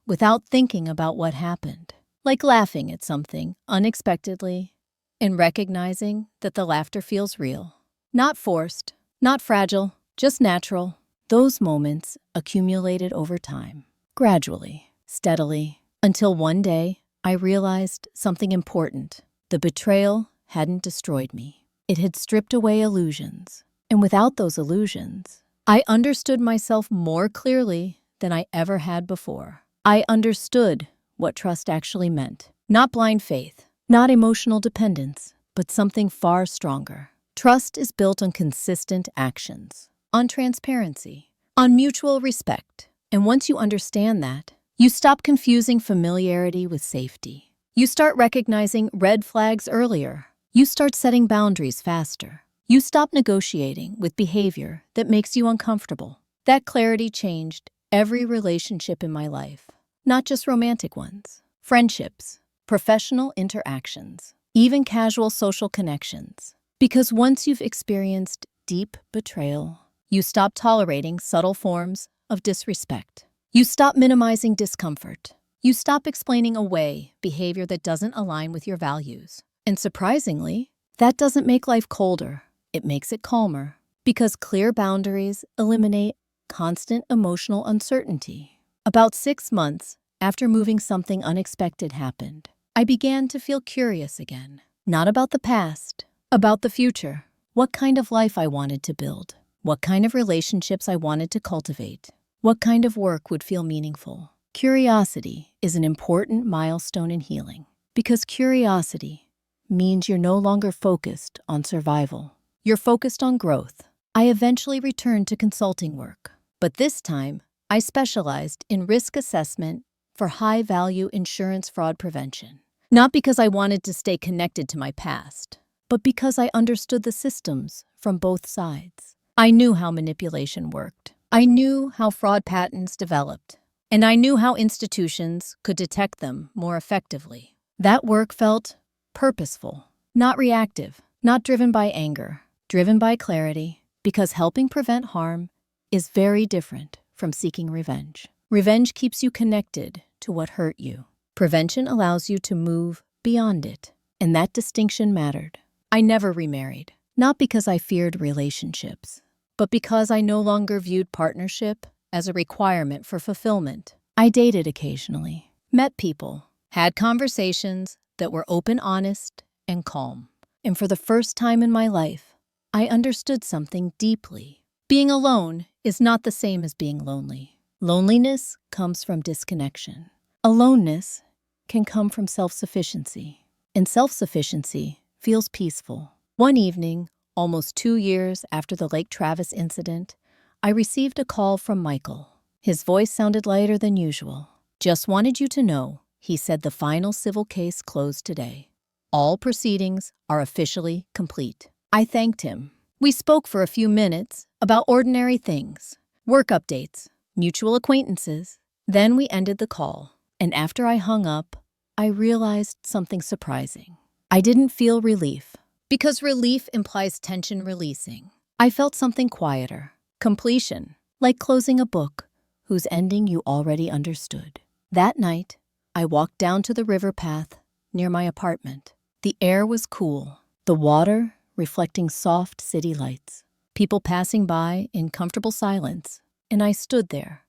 without thinking about what happened. Like laughing at something unexpectedly and recognizing that the laughter feels real. Not forced, not fragile, just natural. Those moments accumulated over time, gradually, steadily, until one day I realized something important. The betrayal hadn't destroyed me. It had stripped away illusions. And without those illusions, I understood myself more clearly than I ever had before. I understood what trust actually meant. Not blind faith, not emotional dependence, but something far stronger. Trust is built on consistent actions, on transparency, on mutual respect. And once you understand that, you stop confusing familiarity with safety. You start recognizing red flags earlier. You start setting boundaries faster. You stop negotiating with behavior that makes you uncomfortable. That clarity changed every relationship in my life, not just romantic ones. Friendships, professional interactions, even casual social connections. Because once you've experienced deep betrayal, you stop tolerating subtle forms of disrespect. You stop minimizing discomfort. You stop explaining away behavior that doesn't align with your values. And surprisingly, that doesn't make life colder. It makes it calmer. Because clear boundaries eliminate constant emotional uncertainty. About 6 months after moving, something unexpected happened. I began to feel curious again. Not about the past, about the future. What kind of life I wanted to build. What kind of relationships I wanted to cultivate. What kind of work would feel meaningful. Curiosity is an important milestone in healing. Because curiosity means you're no longer focused on survival. You're focused on growth. I eventually returned to consulting work. But this time, I specialized in risk assessment for high-value insurance fraud prevention. Not because I wanted to stay connected to my past, but because I understood the systems from both sides. I knew how manipulation worked. I knew how fraud patterns developed. And I knew how institutions could detect them more effectively. That work felt purposeful, not reactive, not driven by anger, driven by clarity, because helping prevent harm is very different from seeking revenge. Revenge keeps you connected to what hurt you. Prevention allows you to move beyond it, and that distinction mattered. I never remarried, not because I feared relationships, but because I no longer viewed partnership as a requirement for fulfillment. I dated occasionally, met people, had conversations that were open, honest, and calm. And for the first time in my life, I understood something deeply. Being alone is not the same as being lonely. Loneliness comes from disconnection. Aloneness can come from self-sufficiency. And self-sufficiency feels peaceful. One evening, almost 2 years after the Lake Travis incident, I received a call from Michael. His voice sounded lighter than usual. "Just wanted you to know," he said, "the final civil case closed today. All proceedings are officially complete." I thanked him. We spoke for a few minutes about ordinary things, work updates, mutual acquaintances. Then we ended the call, and after I hung up, I realized something surprising. I didn't feel relief, because relief implies tension releasing. I felt something quieter, completion, like closing a book whose ending you already understood. That night, I walked down to the river path near my apartment. The air was cool, the water reflecting soft city lights, people passing by in comfortable silence, and I stood there,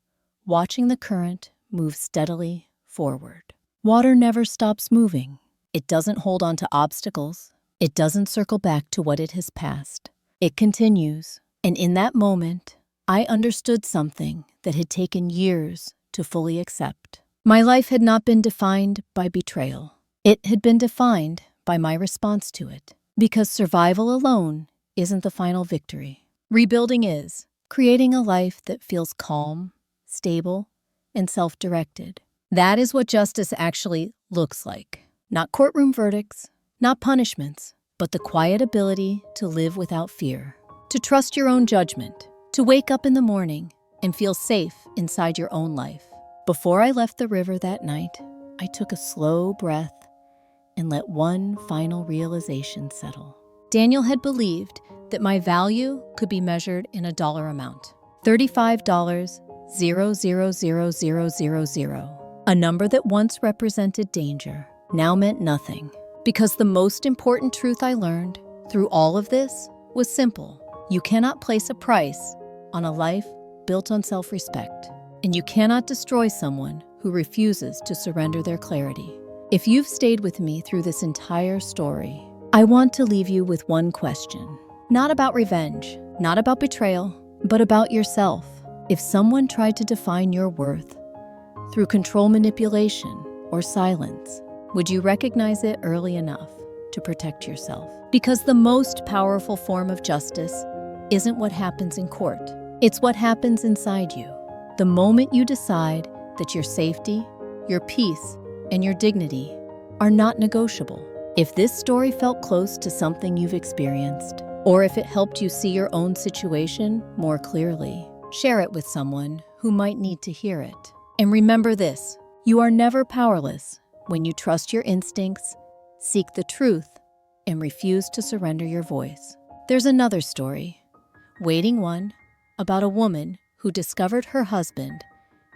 watching the current move steadily forward. Water never stops moving. It doesn't hold on to obstacles. It doesn't circle back to what it has passed. It continues, and in that moment, I understood something that had taken years to fully accept. My life had not been defined by betrayal. It had been defined by my response to it. Because survival alone isn't the final victory. Rebuilding is creating a life that feels calm, stable, and self-directed. That is what justice actually looks like. Not courtroom verdicts, not punishments, but the quiet ability to live without fear. To trust your own judgment. To wake up in the morning and feel safe inside your own life. Before I left the river that night, I took a slow breath and let one final realization settle. Daniel had believed that my value could be measured in a dollar amount. $35,000,000. A number that once represented danger now meant nothing. Because the most important truth I learned through all of this was simple. You cannot place a price on a life built on self-respect. And you cannot destroy someone who refuses to surrender their clarity. If you've stayed with me through this entire story, I want to leave you with one question. Not about revenge, not about betrayal, but about yourself. If someone tried to define your worth through control manipulation or silence, would you recognize it early enough to protect yourself? Because the most powerful form of justice isn't what happens in court. It's what happens inside you. The moment you decide that your safety, your peace, and your dignity are not negotiable. If this story felt close to something you've experienced, or if it helped you see your own situation more clearly, share it with someone who might need to hear it. And remember this, you are never powerless when you trust your instincts, seek the truth, and refuse to surrender your voice. There's another story, Waiting One, about a woman who discovered her husband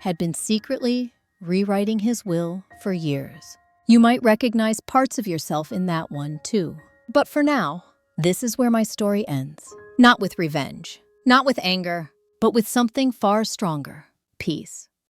had been secretly rewriting his will for years. You might recognize parts of yourself in that one too. But for now, this is where my story ends. Not with revenge, not with anger, but with something far stronger, peace.